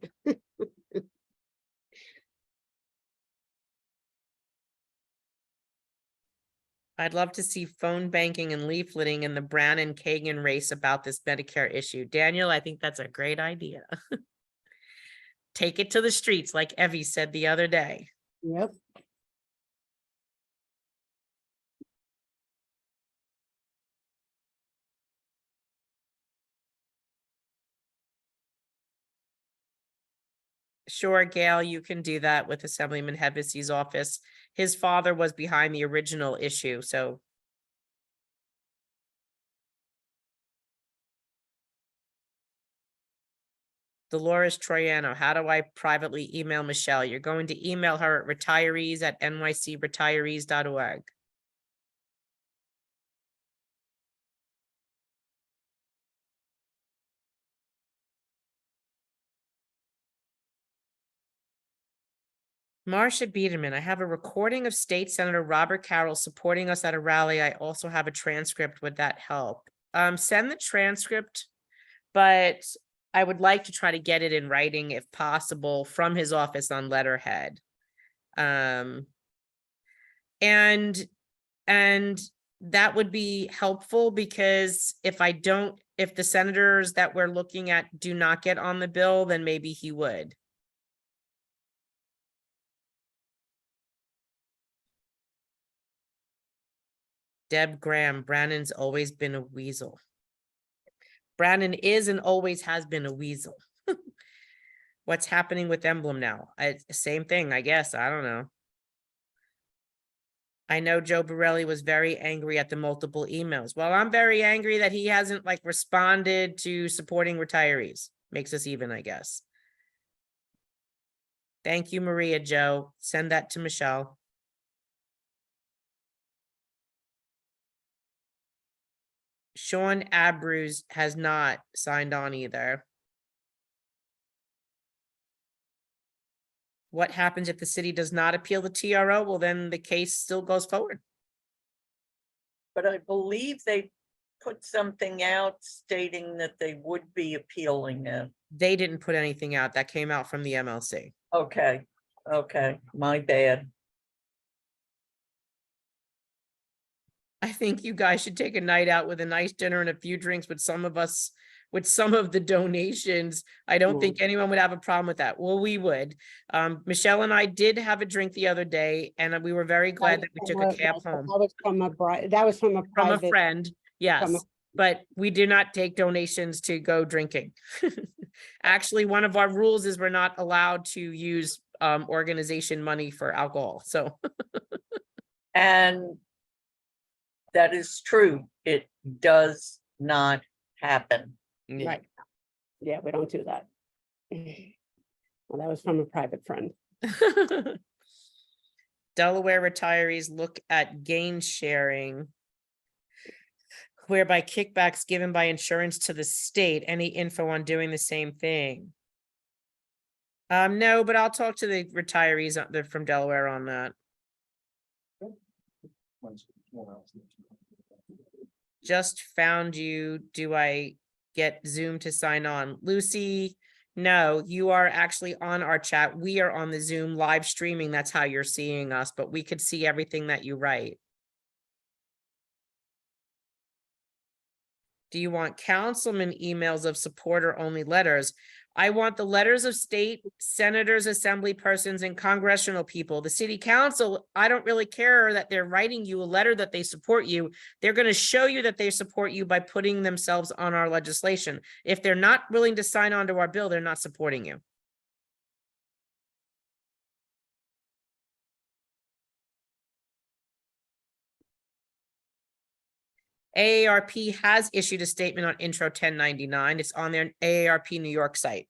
I'd love to see phone banking and leafleting in the Brannon Kagan race about this Medicare issue. Daniel, I think that's a great idea. Take it to the streets, like Evie said the other day. Yep. Sure, Gail, you can do that with Assemblyman Hevesi's office. His father was behind the original issue, so. Dolores Troiano, how do I privately email Michelle? You're going to email her at retirees@nycretirees.org. Marcia Biederman, I have a recording of State Senator Robert Carroll supporting us at a rally. I also have a transcript. Would that help? Send the transcript, but I would like to try to get it in writing if possible from his office on letterhead. And that would be helpful because if the senators that we're looking at do not get on the bill, then maybe he would. Deb Graham, Brannon's always been a weasel. Brannon is and always has been a weasel. What's happening with Emblem now? Same thing, I guess. I don't know. I know Joe Borelli was very angry at the multiple emails. Well, I'm very angry that he hasn't responded to supporting retirees. Makes us even, I guess. Thank you, Maria Joe. Send that to Michelle. Sean Abruz has not signed on either. What happens if the city does not appeal the TRO? Well, then the case still goes forward. But I believe they put something out stating that they would be appealing it. They didn't put anything out. That came out from the MLC. Okay, my bad. I think you guys should take a night out with a nice dinner and a few drinks with some of us, with some of the donations. I don't think anyone would have a problem with that. Well, we would. Michelle and I did have a drink the other day and we were very glad that we took a cab home. That was from a that was from a From a private. friend, yes, but we do not take donations to go drinking. Actually, one of our rules is we're not allowed to use organization money for alcohol, so. And that is true. It does not happen. Right. Yeah, we don't do that. Well, that was from a private friend. Delaware retirees look at gain sharing, whereby kickbacks given by insurance to the state. Any info on doing the same thing? No, but I'll talk to the retirees from Delaware on that. Just found you. Do I get Zoom to sign on? Lucy, no, you are actually on our chat. We are on the Zoom live streaming. That's how you're seeing us, but we could see everything that you write. Do you want councilman emails of support or only letters? I want the letters of state senators, assembly persons, and congressional people. The city council, I don't really care that they're writing you a letter that they support you. They're going to show you that they support you by putting themselves on our legislation. If they're not willing to sign on to our bill, they're not supporting you. AARP has issued a statement on Intro 1099. It's on their AARP New York site.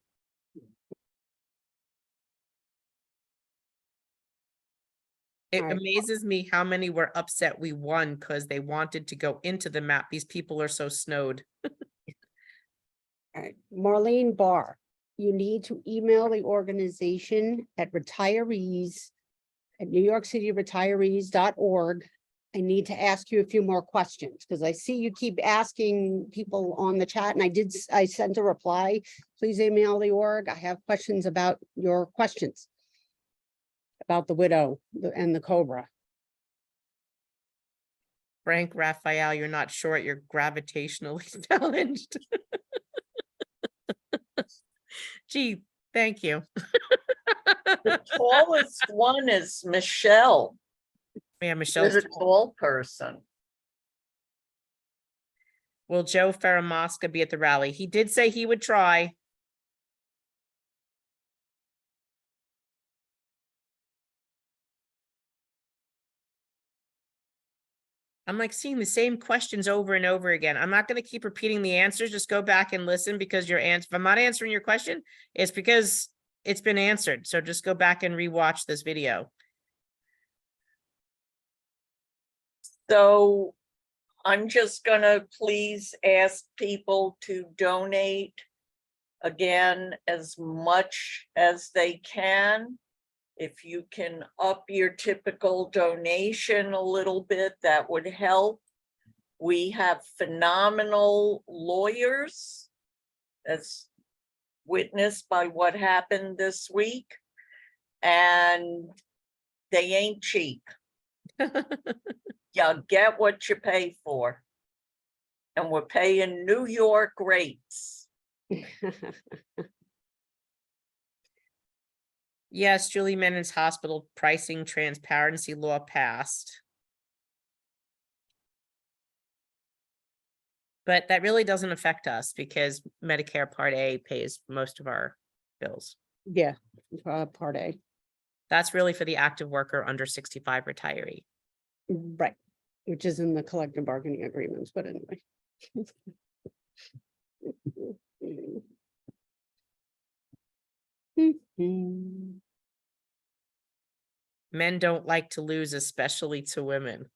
It Alright. amazes me how many were upset we won because they wanted to go into the map. These people are so snowed. All right, Marlene Barr, you need to email the organization at retirees@NewYorkCityRetirees.org. I need to ask you a few more questions because I see you keep asking people on the chat and I sent a reply. Please email the org. I have questions about your questions. About the widow and the Cobra. Frank Raphael, you're not short, you're gravitationally challenged. Gee, thank you. The tallest one is Michelle. Yeah, Michelle's She's a tall person. Will Joe Faramasca be at the rally? He did say he would try. I'm like seeing the same questions over and over again. I'm not going to keep repeating the answers. Just go back and listen because if I'm not answering your question, it's because it's been answered. So just go back and rewatch this video. So I'm just gonna please ask people to donate again as much as they can. If you can up your typical donation a little bit, that would help. We have phenomenal lawyers, as witnessed by what happened this week. And they ain't cheap. You get what you pay for. And we're paying New York rates. Yes, Julie Mennon's hospital pricing transparency law passed. But that really doesn't affect us because Medicare Part A pays most of our bills. Yeah, Part A, That's really for the active worker under 65 retiree. right, which is in the collective bargaining agreements, but anyway. Men don't like to lose, especially to women.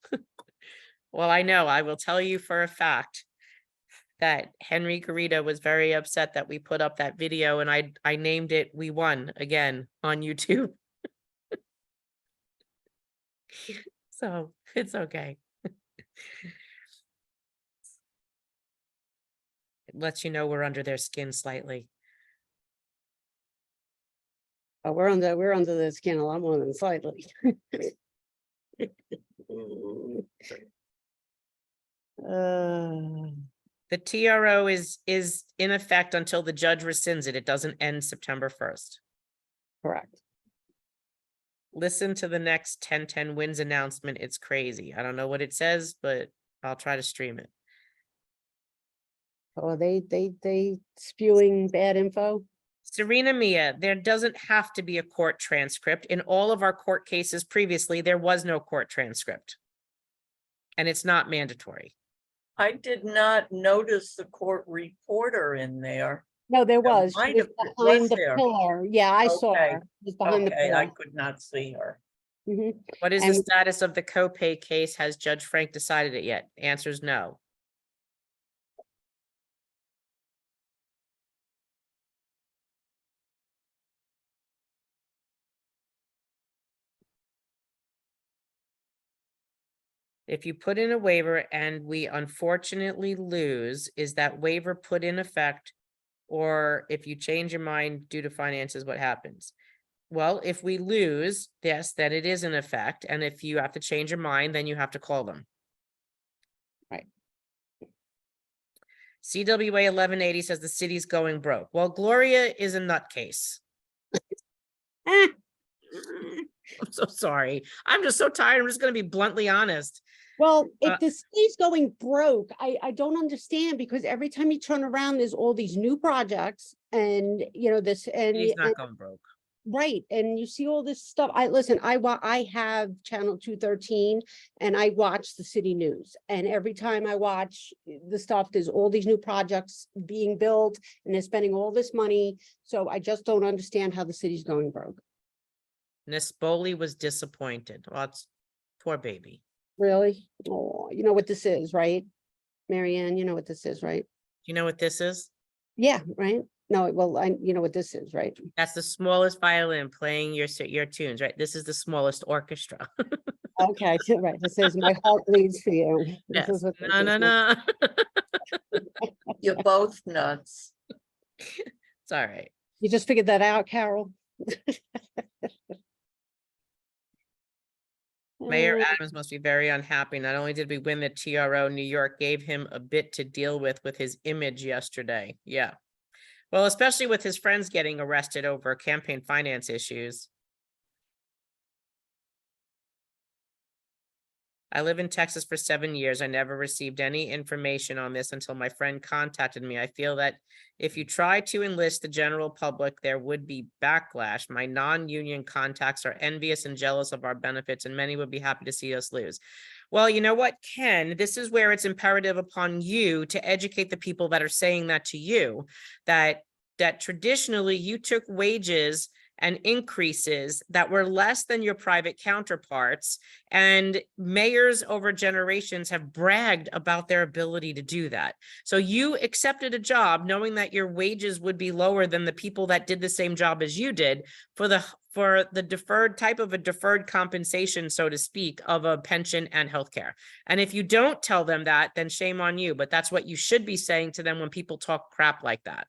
Well, I know, I will tell you for a fact that Henry Garrido was very upset that we put up that video and I named it "We Won" again on YouTube. So it's okay. It lets you know we're under their skin slightly. Oh, we're under the skin a lot more than slightly. The TRO is in effect until the judge rescinds it. It doesn't end September 1st. Correct. Listen to the next 10/10 wins announcement. It's crazy. I don't know what it says, but I'll try to stream it. Oh, they spewing bad info? Serena Mia, there doesn't have to be a court transcript. In all of our court cases previously, there was no court transcript. And it's not mandatory. I did not notice the court reporter in there. No, there There was. She might was have been. behind Was the there? pillar. Yeah, I saw Okay. her. She was behind the Okay, I pillar. could not see her. Mhm. What is the And- status of the copay case? Has Judge Frank decided it yet? Answer is no. If you put in a waiver and we unfortunately lose, is that waiver put in effect? Or if you change your mind due to finances, what happens? Well, if we lose, yes, then it is in effect. And if you have to change your mind, then you have to call them. Right. CWA 1180 says the city's going broke. Well, Gloria is a nutcase. Ah. I'm so sorry. I'm just so tired. I'm just going to be bluntly honest. Well, Uh, if the city's going broke, I don't understand because every time you turn around, there's all these new projects and, you know, this and. City's not and- going broke. Right, and you see all this stuff. I have channel 213 and I watch the city news. And every time I watch the stuff, there's all these new projects being built and they're spending all this money. So I just don't understand how the city's going broke. Nespoli was disappointed. Well, it's poor baby. Really? Oh, you know what this is, right? Marianne, you know what this is, right? You know what this is? Yeah, right? No, well, you know what this is, right? That's the smallest violin playing your tunes, right? This is the smallest orchestra. Okay, so right, this is my heart bleeds for you. This Yes. is what this No, is. no, no. You're both nuts. It's all right. You just figured that out, Carol? Mayor Uh, Adams must be very unhappy. Not only did we win the TRO, New York gave him a bit to deal with his image yesterday. Yeah. Well, especially with his friends getting arrested over campaign finance issues. I live in Texas for 7 years. I never received any information on this until my friend contacted me. I feel that if you try to enlist the general public, there would be backlash. My non-union contacts are envious and jealous of our benefits, and many would be happy to see us lose. Well, you know what, Ken, this is where it's imperative upon you to educate the people that are saying that to you, that traditionally you took wages and increases that were less than your private counterparts, and mayors over generations have bragged about their ability to do that. So you accepted a job knowing that your wages would be lower than the people that did the same job as you did for the deferred type of a deferred compensation, so to speak, of a pension and healthcare. And if you don't tell them that, then shame on you, but that's what you should be saying to them when people talk crap like that.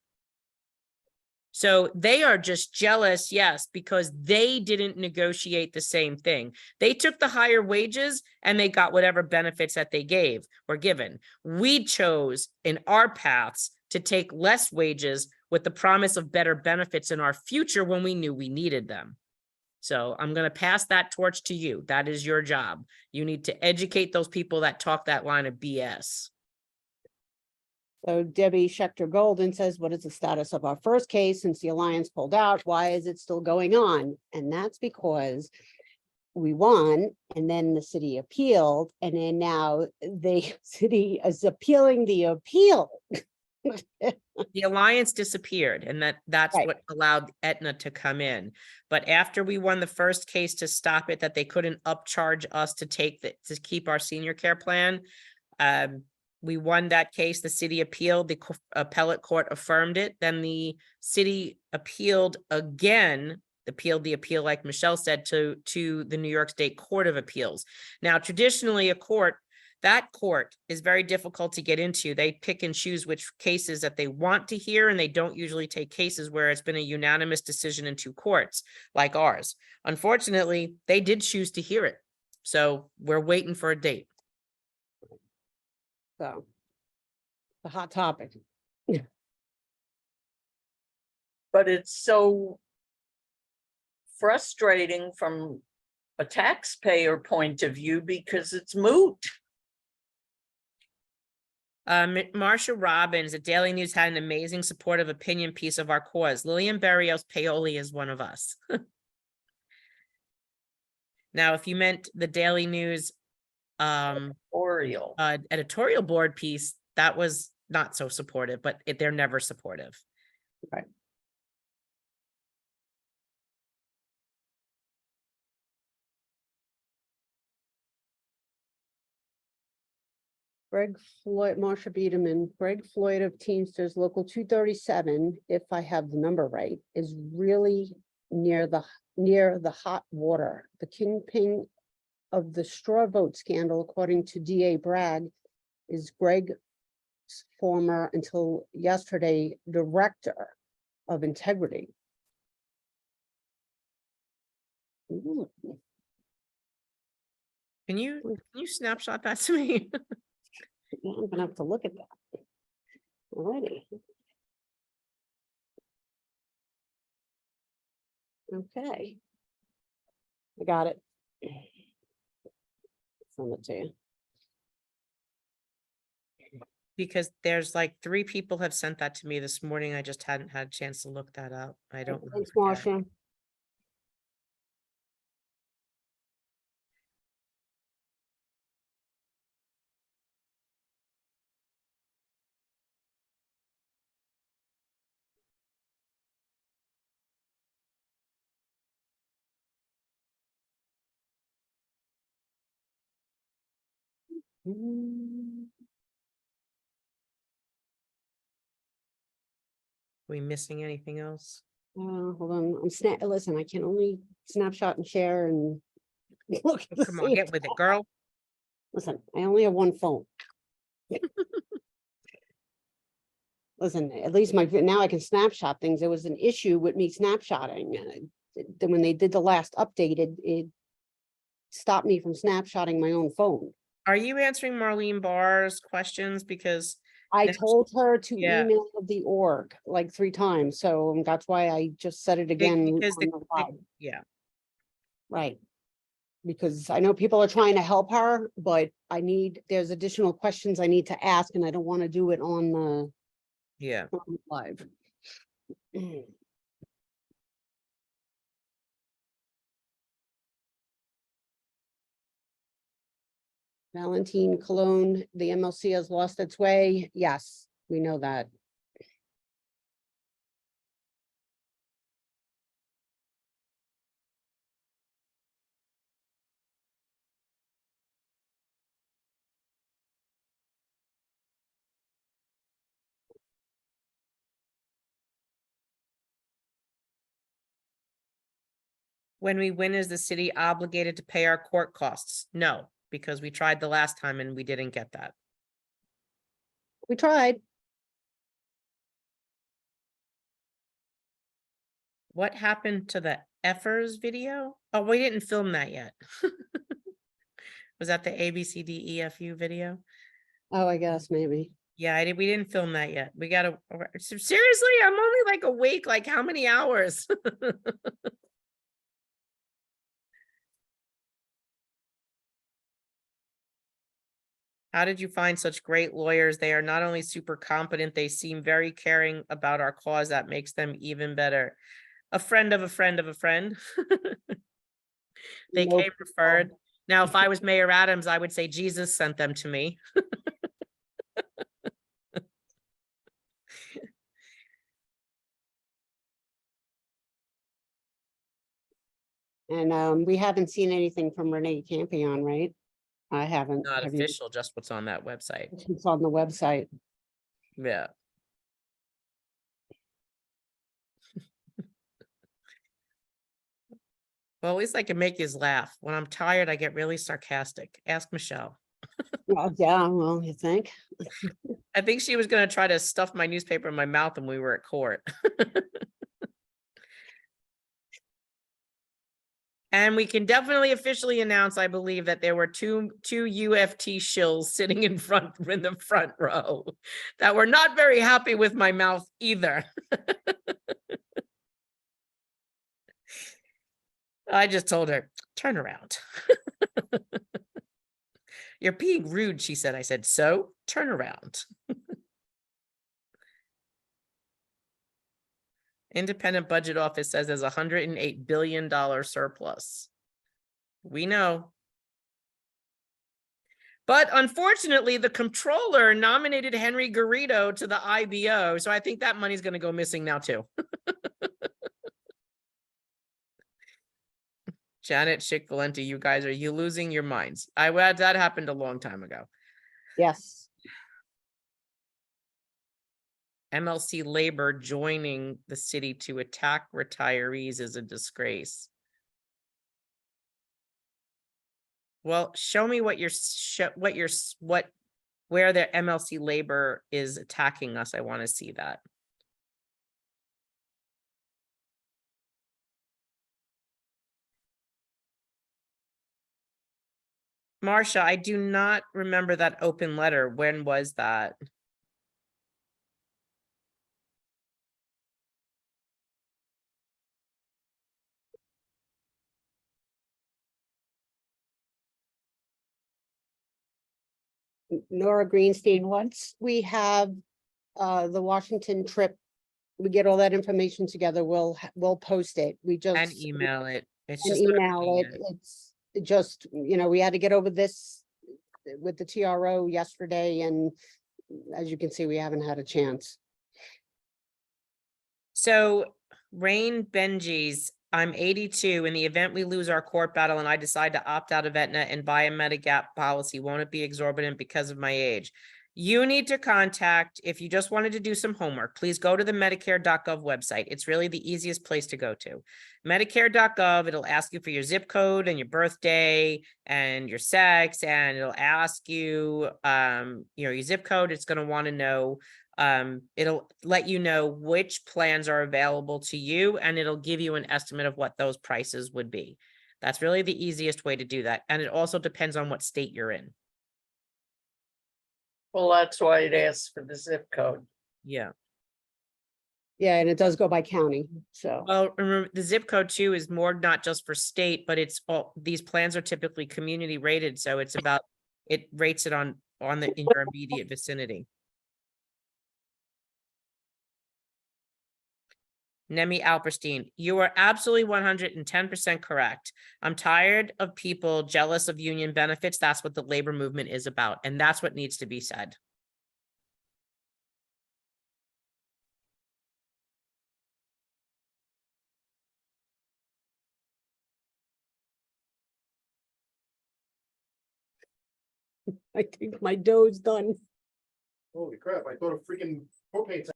So they are just jealous, yes, because they didn't negotiate the same thing. They took the higher wages and they got whatever benefits that they were given. We chose in our paths to take less wages with the promise of better benefits in our future when we knew we needed them. So I'm going to pass that torch to you. That is your job. You need to educate those people that talk that line of BS. So Debbie Schechter Golden says, what is the status of our first case since the Alliance pulled out? Why is it still going on? And that's because we won and then the city appealed, and then now the city is appealing the appeal. The Alliance disappeared, and that's Right. what allowed Aetna to come in. But after we won the first case to stop it, that they couldn't upcharge us to keep our senior care plan. We won that case. The city appealed. The appellate court affirmed it. Then the city appealed again, appealed the appeal, like Michelle said, to the New York State Court of Appeals. Now, traditionally, that court is very difficult to get into. They pick and choose which cases that they want to hear, and they don't usually take cases where it's been a unanimous decision in 2 courts like ours. Unfortunately, they did choose to hear it. So we're waiting for a date. So the hot topic. But it's so frustrating from a taxpayer point of view because it's moot. Marsha Robbins at Daily News had an amazing supportive opinion piece of our cause. Lillian Berrios Paoli is one of us. Now, if you meant the Daily News Oriole. editorial board piece, that was not so supportive, but they're never supportive. Right. Greg Floyd, Marsha Biederman, Greg Floyd of Teamsters Local 237, if I have the number right, is really near the hot water. The kingpin of the straw vote scandal, according to DA Bragg, is Greg's former, until yesterday, director of integrity. Ooh. Can you snapshot that to me? Yeah, I'm gonna have to look at that. Alrighty. Okay. I got it. Send it to you. Because there's like 3 people have sent that to me this morning. I just hadn't had a chance to look that up. I don't. Thanks, remember that. Marsha. Mm, We missing anything else? hold on, listen, I can only snapshot and share and look at the Come on, same get with it, time. girl. Listen, I only have one phone. Listen, at least now I can snapshot things. There was an issue with me snapshotting. Then when they did the last update, it stopped me from snapshotting my own phone. Are you answering Marlene Barr's questions? Because I Now- told her to Yeah. email the org like 3 times, so that's why I just said it again. because on the live. yeah, Right. because I know people are trying to help her, but there's additional questions I need to ask, and I don't want to do it on the Yeah. live. Valentine Cologne, the MLC has lost its way. Yes, we know that. When we win, is the city obligated to pay our court costs? No, because we tried the last time and we didn't get that. We tried. What happened to the Effers video? Oh, we didn't film that yet. Was that the ABCDEFU video? Oh, I guess maybe. Yeah, we didn't film that yet. We gotta, seriously, I'm only like awake, like how many hours? How did you find such great lawyers? They are not only super competent, they seem very caring about our cause. That makes them even better. A friend of a friend of a friend. They Nope. came referred. Now, if I was Mayor Adams, I would say Jesus sent them to me. And we haven't seen anything from Renee Campion, right? I haven't. Not Have you? official, just what's on that website. It's on the website. Yeah. Well, at least I can make you laugh. When I'm tired, I get really sarcastic. Ask Michelle. Well, yeah, well, you think? I think she was going to try to stuff my newspaper in my mouth when we were at court. And we can definitely officially announce, I believe, that there were two UFT shills sitting in the front row that were not very happy with my mouth either. I just told her, turn around. You're being rude, she said. I said, so turn around. Independent Budget Office says there's $108 billion surplus. We know. But unfortunately, the controller nominated Henry Garrido to the IBO. So I think that money's going to go missing now too. Janet Schick-Valenti, you guys, are you losing your minds? That happened a long time ago. Yes. MLC Labor joining the city to attack retirees is a disgrace. Well, show me what where the MLC Labor is attacking us. I want to see that. Marcia, I do not remember that open letter. When was that? Nora Greenstein, once we have the Washington trip, we get all that information together, we'll post it. We just. And email it. It's And just not email reading it. It's just, we had to get over this with the TRO yesterday, and as you can see, we haven't had a chance. So Rain Benji's, I'm 82. In the event we lose our court battle and I decide to opt out of Aetna and buy a Medigap policy, won't it be exorbitant because of my age? You need to contact, if you just wanted to do some homework, please go to the Medicare.gov website. It's really the easiest place to go to. Medicare.gov, it'll ask you for your zip code and your birthday and your sex, and it'll ask you, your zip code. It's going to want to know, it'll let you know which plans are available to you, and it'll give you an estimate of what those prices would be. That's really the easiest way to do that. And it also depends on what state you're in. Well, that's why it asks for the zip code. Yeah. Yeah, and it does go by county, so. Well, remember, the zip code too is more not just for state, but it's all, these plans are typically community rated, so it's about, it rates it on in your immediate vicinity. Nemi Alperstein, you are absolutely 110% correct. I'm tired of people jealous of union benefits. That's what the labor movement is about, and that's what needs to be said. I think my dough's done. Holy crap, I thought a freaking propane.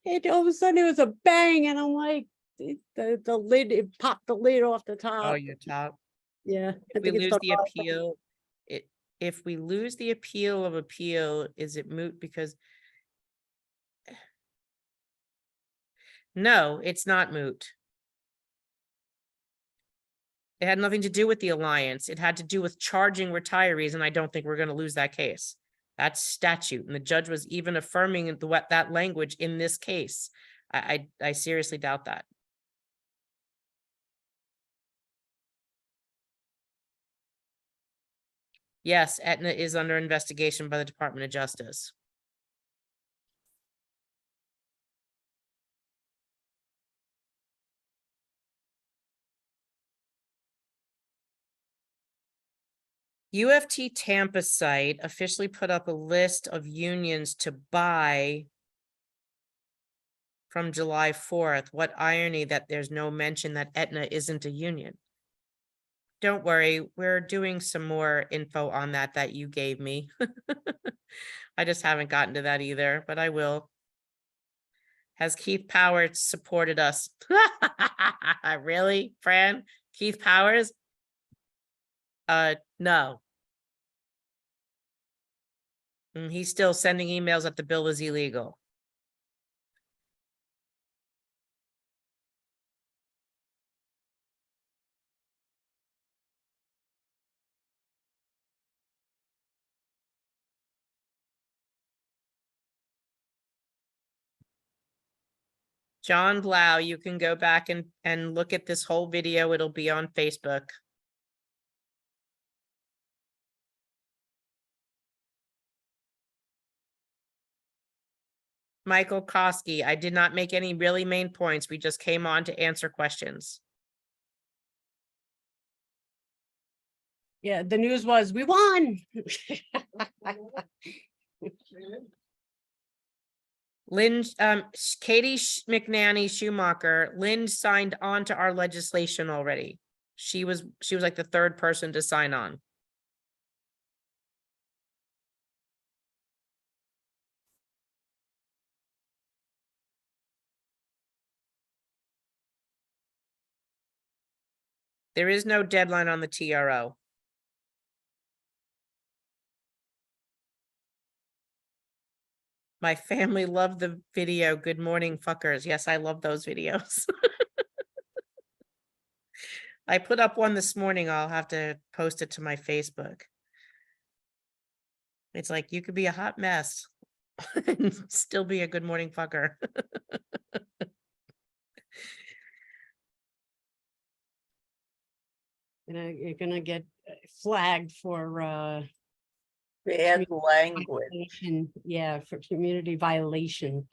And all of a sudden it was a bang and I'm like, the lid, it popped the lid off the Oh, top. your top. Yeah. I If we think it's lose done the all. appeal, if we lose the appeal of appeal, is it moot because? No, it's not moot. It had nothing to do with the alliance. It had to do with charging retirees, and I don't think we're gonna lose that case. That's statute, and the judge was even affirming that language in this case. I seriously doubt that. Yes, Aetna is under investigation by the Department of Justice. UFT Tampa site officially put up a list of unions to buy from July 4th. What irony that there's no mention that Aetna isn't a union. Don't worry, we're doing some more info on that you gave me. I just haven't gotten to that either, but I will. Has Keith Powers supported us? Really, Fran? Keith Powers? No. He's still sending emails that the bill is illegal. John Blau, you can go back and look at this whole video. It'll be on Facebook. Michael Koski, I did not make any really main points. We just came on to answer questions. Yeah, the news was, we won. Lynn, Katie McNanny Schumacher, Lynn signed on to our legislation already. She was like the third person to sign on. There is no deadline on the TRO. My family loved the video. Good morning, fuckers. Yes, I love those videos. I put up one this morning. I'll have to post it to my Facebook. It's like, you could be a hot mess and still be a good morning fucker. You're gonna get flagged for Bad language. violation. Yeah, for community violation.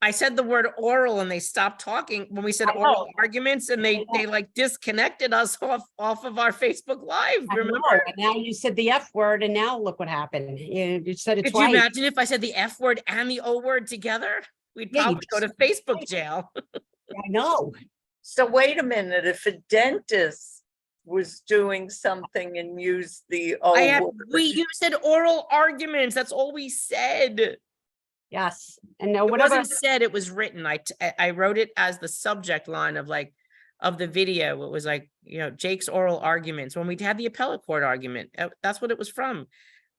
I said the word oral and they stopped talking when we said I know. oral arguments, and I know. they like disconnected us off of our Facebook Live. I know, Remember? and now you said the F word and now look what happened. You said it Could you twice. imagine if I said the F word and the O word together? We'd Yeah, you probably go to Facebook jail. I know. So wait a minute, if a dentist was doing something and used the O word, You said oral arguments. That's all we said. Yes, and no, It whatever. wasn't said, it was written. I wrote it as the subject line of the video. It was like, Jake's oral arguments when we had the appellate court argument. That's what it was from.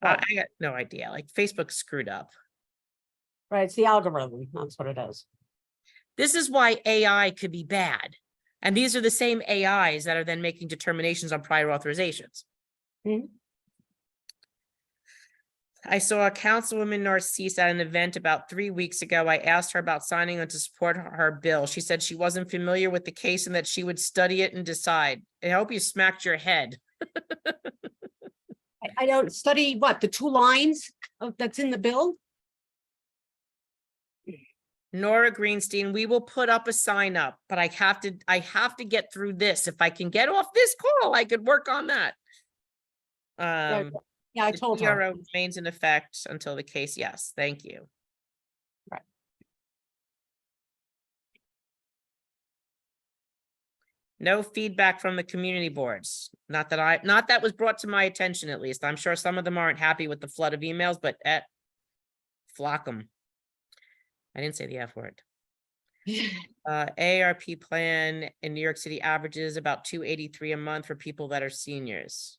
Right. I got no idea. Like, Facebook screwed up. Right, it's the algorithm. That's what it is. This is why AI could be bad. And these are the same AIs that are then making determinations on prior authorizations. Mhm. I saw a Councilwoman Narcisse at an event about 3 weeks ago. I asked her about signing on to support her bill. She said she wasn't familiar with the case and that she would study it and decide. I hope you smacked your head. I don't study what, the 2 lines of that's in the bill? Nora Greenstein, we will put up a sign up, but I have to get through this. If I can get off this call, I could work on that. Yeah, I The told her. TRO remains in effect until the case. Yes, thank you. Right. No feedback from the community boards. Not that was brought to my attention, at least. I'm sure some of them aren't happy with the flood of emails, but flock them. I didn't say the F word. ARP plan in New York City averages about $283 a month for people that are seniors.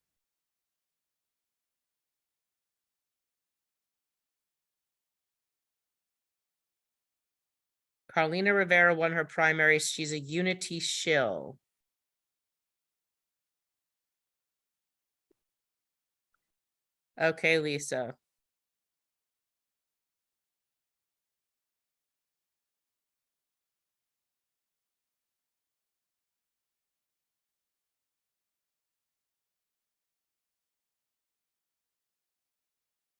Carlina Rivera won her primary. She's a Unity shill. Okay, Lisa.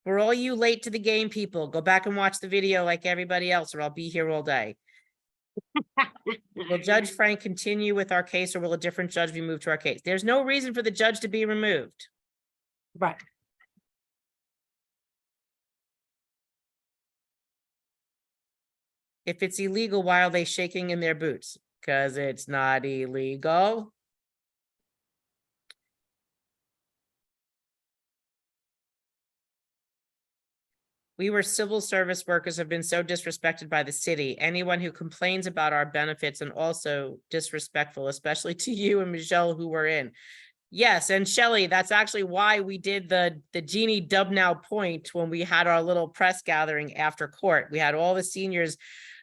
For all you late to the game people, go back and watch the video like everybody else, or I'll be here all day. Will Judge Frank continue with our case, or will a different judge be moved to our case? There's no reason for the judge to be removed. Right. If it's illegal, why are they shaking in their boots? Because it's not illegal. We were civil service workers have been so disrespected by the city. Anyone who complains about our benefits and also disrespectful, especially to you and Michelle who were in. Yes, and Shelley, that's actually why we did the Jeannie Dubnow point when we had our little press gathering after court. We had all the seniors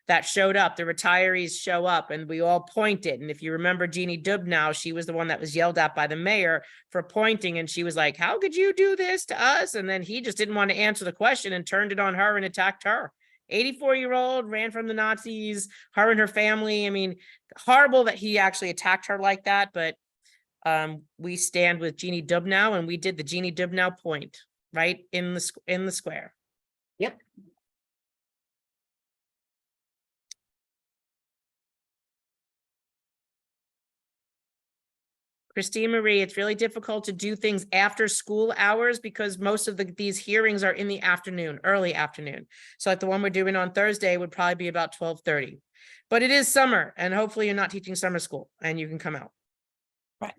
that showed up, the retirees show up, and we all pointed. And if you remember Jeannie Dubnow, she was the one that was yelled at by the mayor for pointing, and she was like, how could you do this to us? And then he just didn't want to answer the question and turned it on her and attacked her. 84-year-old, ran from the Nazis, her and her family. I mean, horrible that he actually attacked her like that, but we stand with Jeannie Dubnow, and we did the Jeannie Dubnow point right in the square. Yep. Christine Marie, it's really difficult to do things after school hours because most of these hearings are in the afternoon, early afternoon. So like the one we're doing on Thursday would probably be about 12:30. But it is summer, and hopefully you're not teaching summer school and you can come out. Right.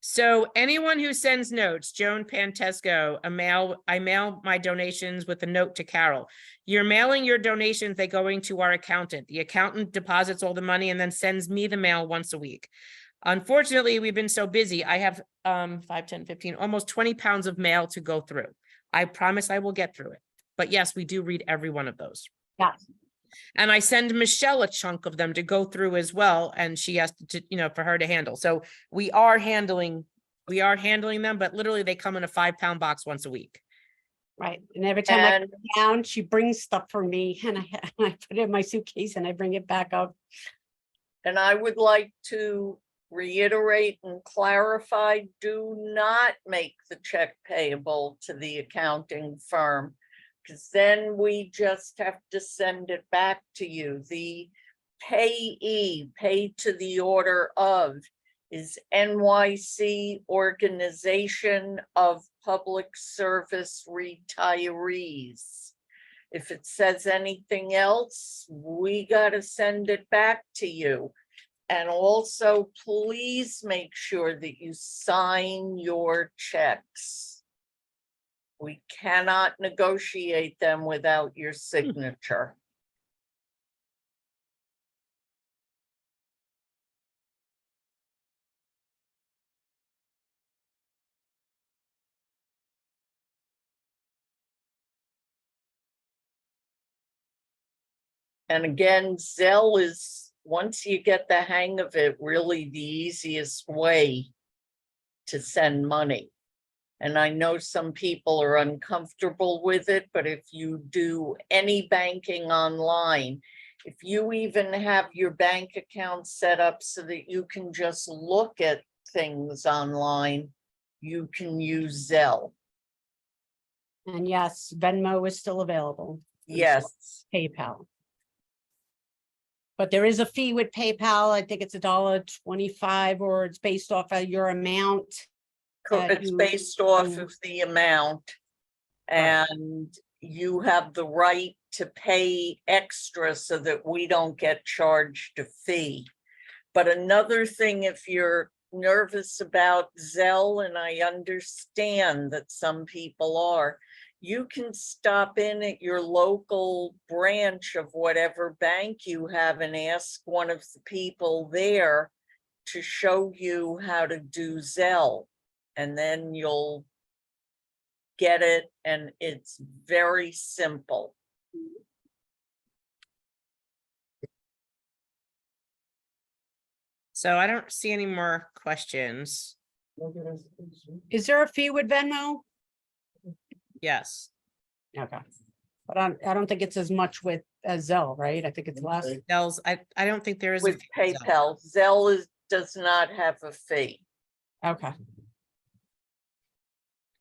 So anyone who sends notes, Joan Pantesco, I mail my donations with a note to Carol. You're mailing your donations, they're going to our accountant. The accountant deposits all the money and then sends me the mail once a week. Unfortunately, we've been so busy. I have 5, 10, 15, almost 20 pounds of mail to go through. I promise I will get through it. But yes, we do read every one of those. Yes. And I send Michelle a chunk of them to go through as well. And she has to, for her to handle. So we are handling them, but literally they come in a 5-pound box once a week. Right. And every time I And go down, she brings stuff for me and I put it in my suitcase and I bring it back up. And I would like to reiterate and clarify, do not make the check payable to the accounting firm, because then we just have to send it back to you. The payee, paid to the order of, is NYC Organization of Public Service Retirees. If it says anything else, we got to send it back to you. And also, please make sure that you sign your checks. We cannot negotiate them without your signature. And again, Zelle is, once you get the hang of it, really the easiest way to send money. And I know some people are uncomfortable with it, but if you do any banking online, if you even have your bank account set up so that you can just look at things online, you can use Zelle. And yes, Venmo is still available. and so Yes, PayPal. But there is a fee with PayPal. I think it's $1.25, or it's based off of your amount. that it's you- based off you- of the amount. Right. And you have the right to pay extra so that we don't get charged a fee. But another thing, if you're nervous about Zelle, and I understand that some people are, you can stop in at your local branch of whatever bank you have and ask one of the people there to show you how to do Zelle. And then you'll get it, and it's very simple. So I don't see any more questions. Is there a fee with Venmo? Yes, Okay. But I don't think it's as much with as Zelle, right? I think it's less. Okay. Dells, I don't think there is. a With fee with Zelle. PayPal, Zelle does not have a fee. Okay.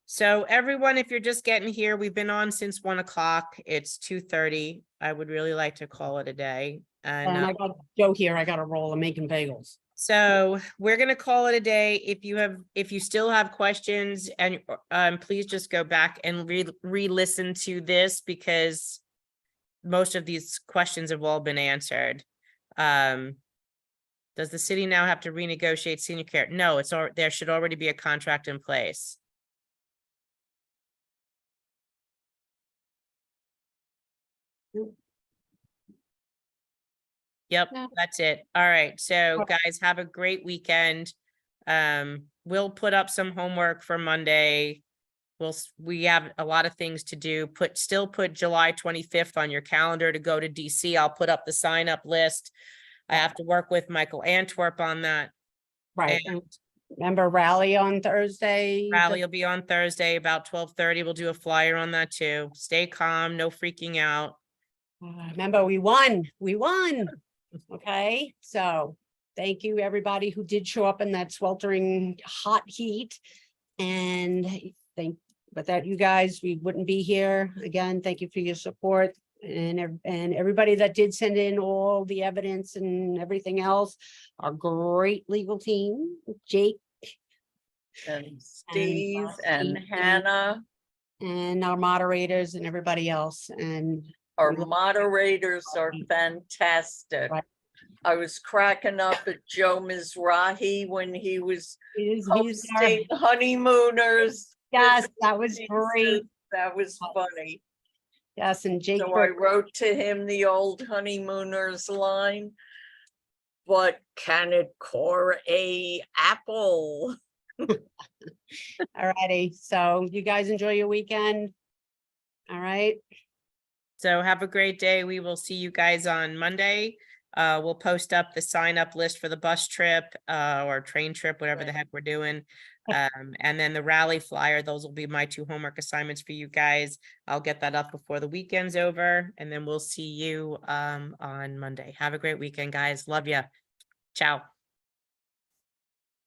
So everyone, if you're just getting here, we've been on since 1 o'clock. It's 2:30. I would really like to call it a day. And And I got Joe here. I got a roll of making bagels. so we're gonna call it a day. If you still have questions, and please just go back and re-listen to this, because most of these questions have all been answered. Does the city now have to renegotiate senior care? No, there should already be a contract in place. Yep, Yeah. that's it. All right, so Okay. guys, have a great weekend. We'll put up some homework for Monday. We have a lot of things to do. Still put July 25th on your calendar to go to DC. I'll put up the sign up list. I have to work with Michael Antwerp on that. Right. And And remember rally on Thursday? Rally will be on Thursday about 12:30. We'll do a flyer on that too. Stay calm, no freaking out. Remember, we won. We won. Okay, so thank you, everybody who did show up in that sweltering hot heat. And without you guys, we wouldn't be here. Again, thank you for your support. And everybody that did send in all the evidence and everything else, our great legal team, Jake And Steve and Steve. Hannah, and our moderators and everybody else. And our we love- moderators are fantastic. Right. I was cracking up at Joe Mizrahi when he was he's our- hosting honeymooners. yes, that was Jesus, great. That was funny. Yes, and Jake. So I wrote to him the old honeymooners line. But can it core a apple? All righty, so you guys enjoy your weekend. All right, So have a great day. We will see you guys on Monday. We'll post up the sign up list for the bus trip, or train trip, whatever the Right. heck we're doing. And then the rally flyer, those will be my 2 homework assignments for you guys. I'll get that up before the weekend's over, and then we'll see you on Monday. Have a great weekend, guys. Love ya. Ciao.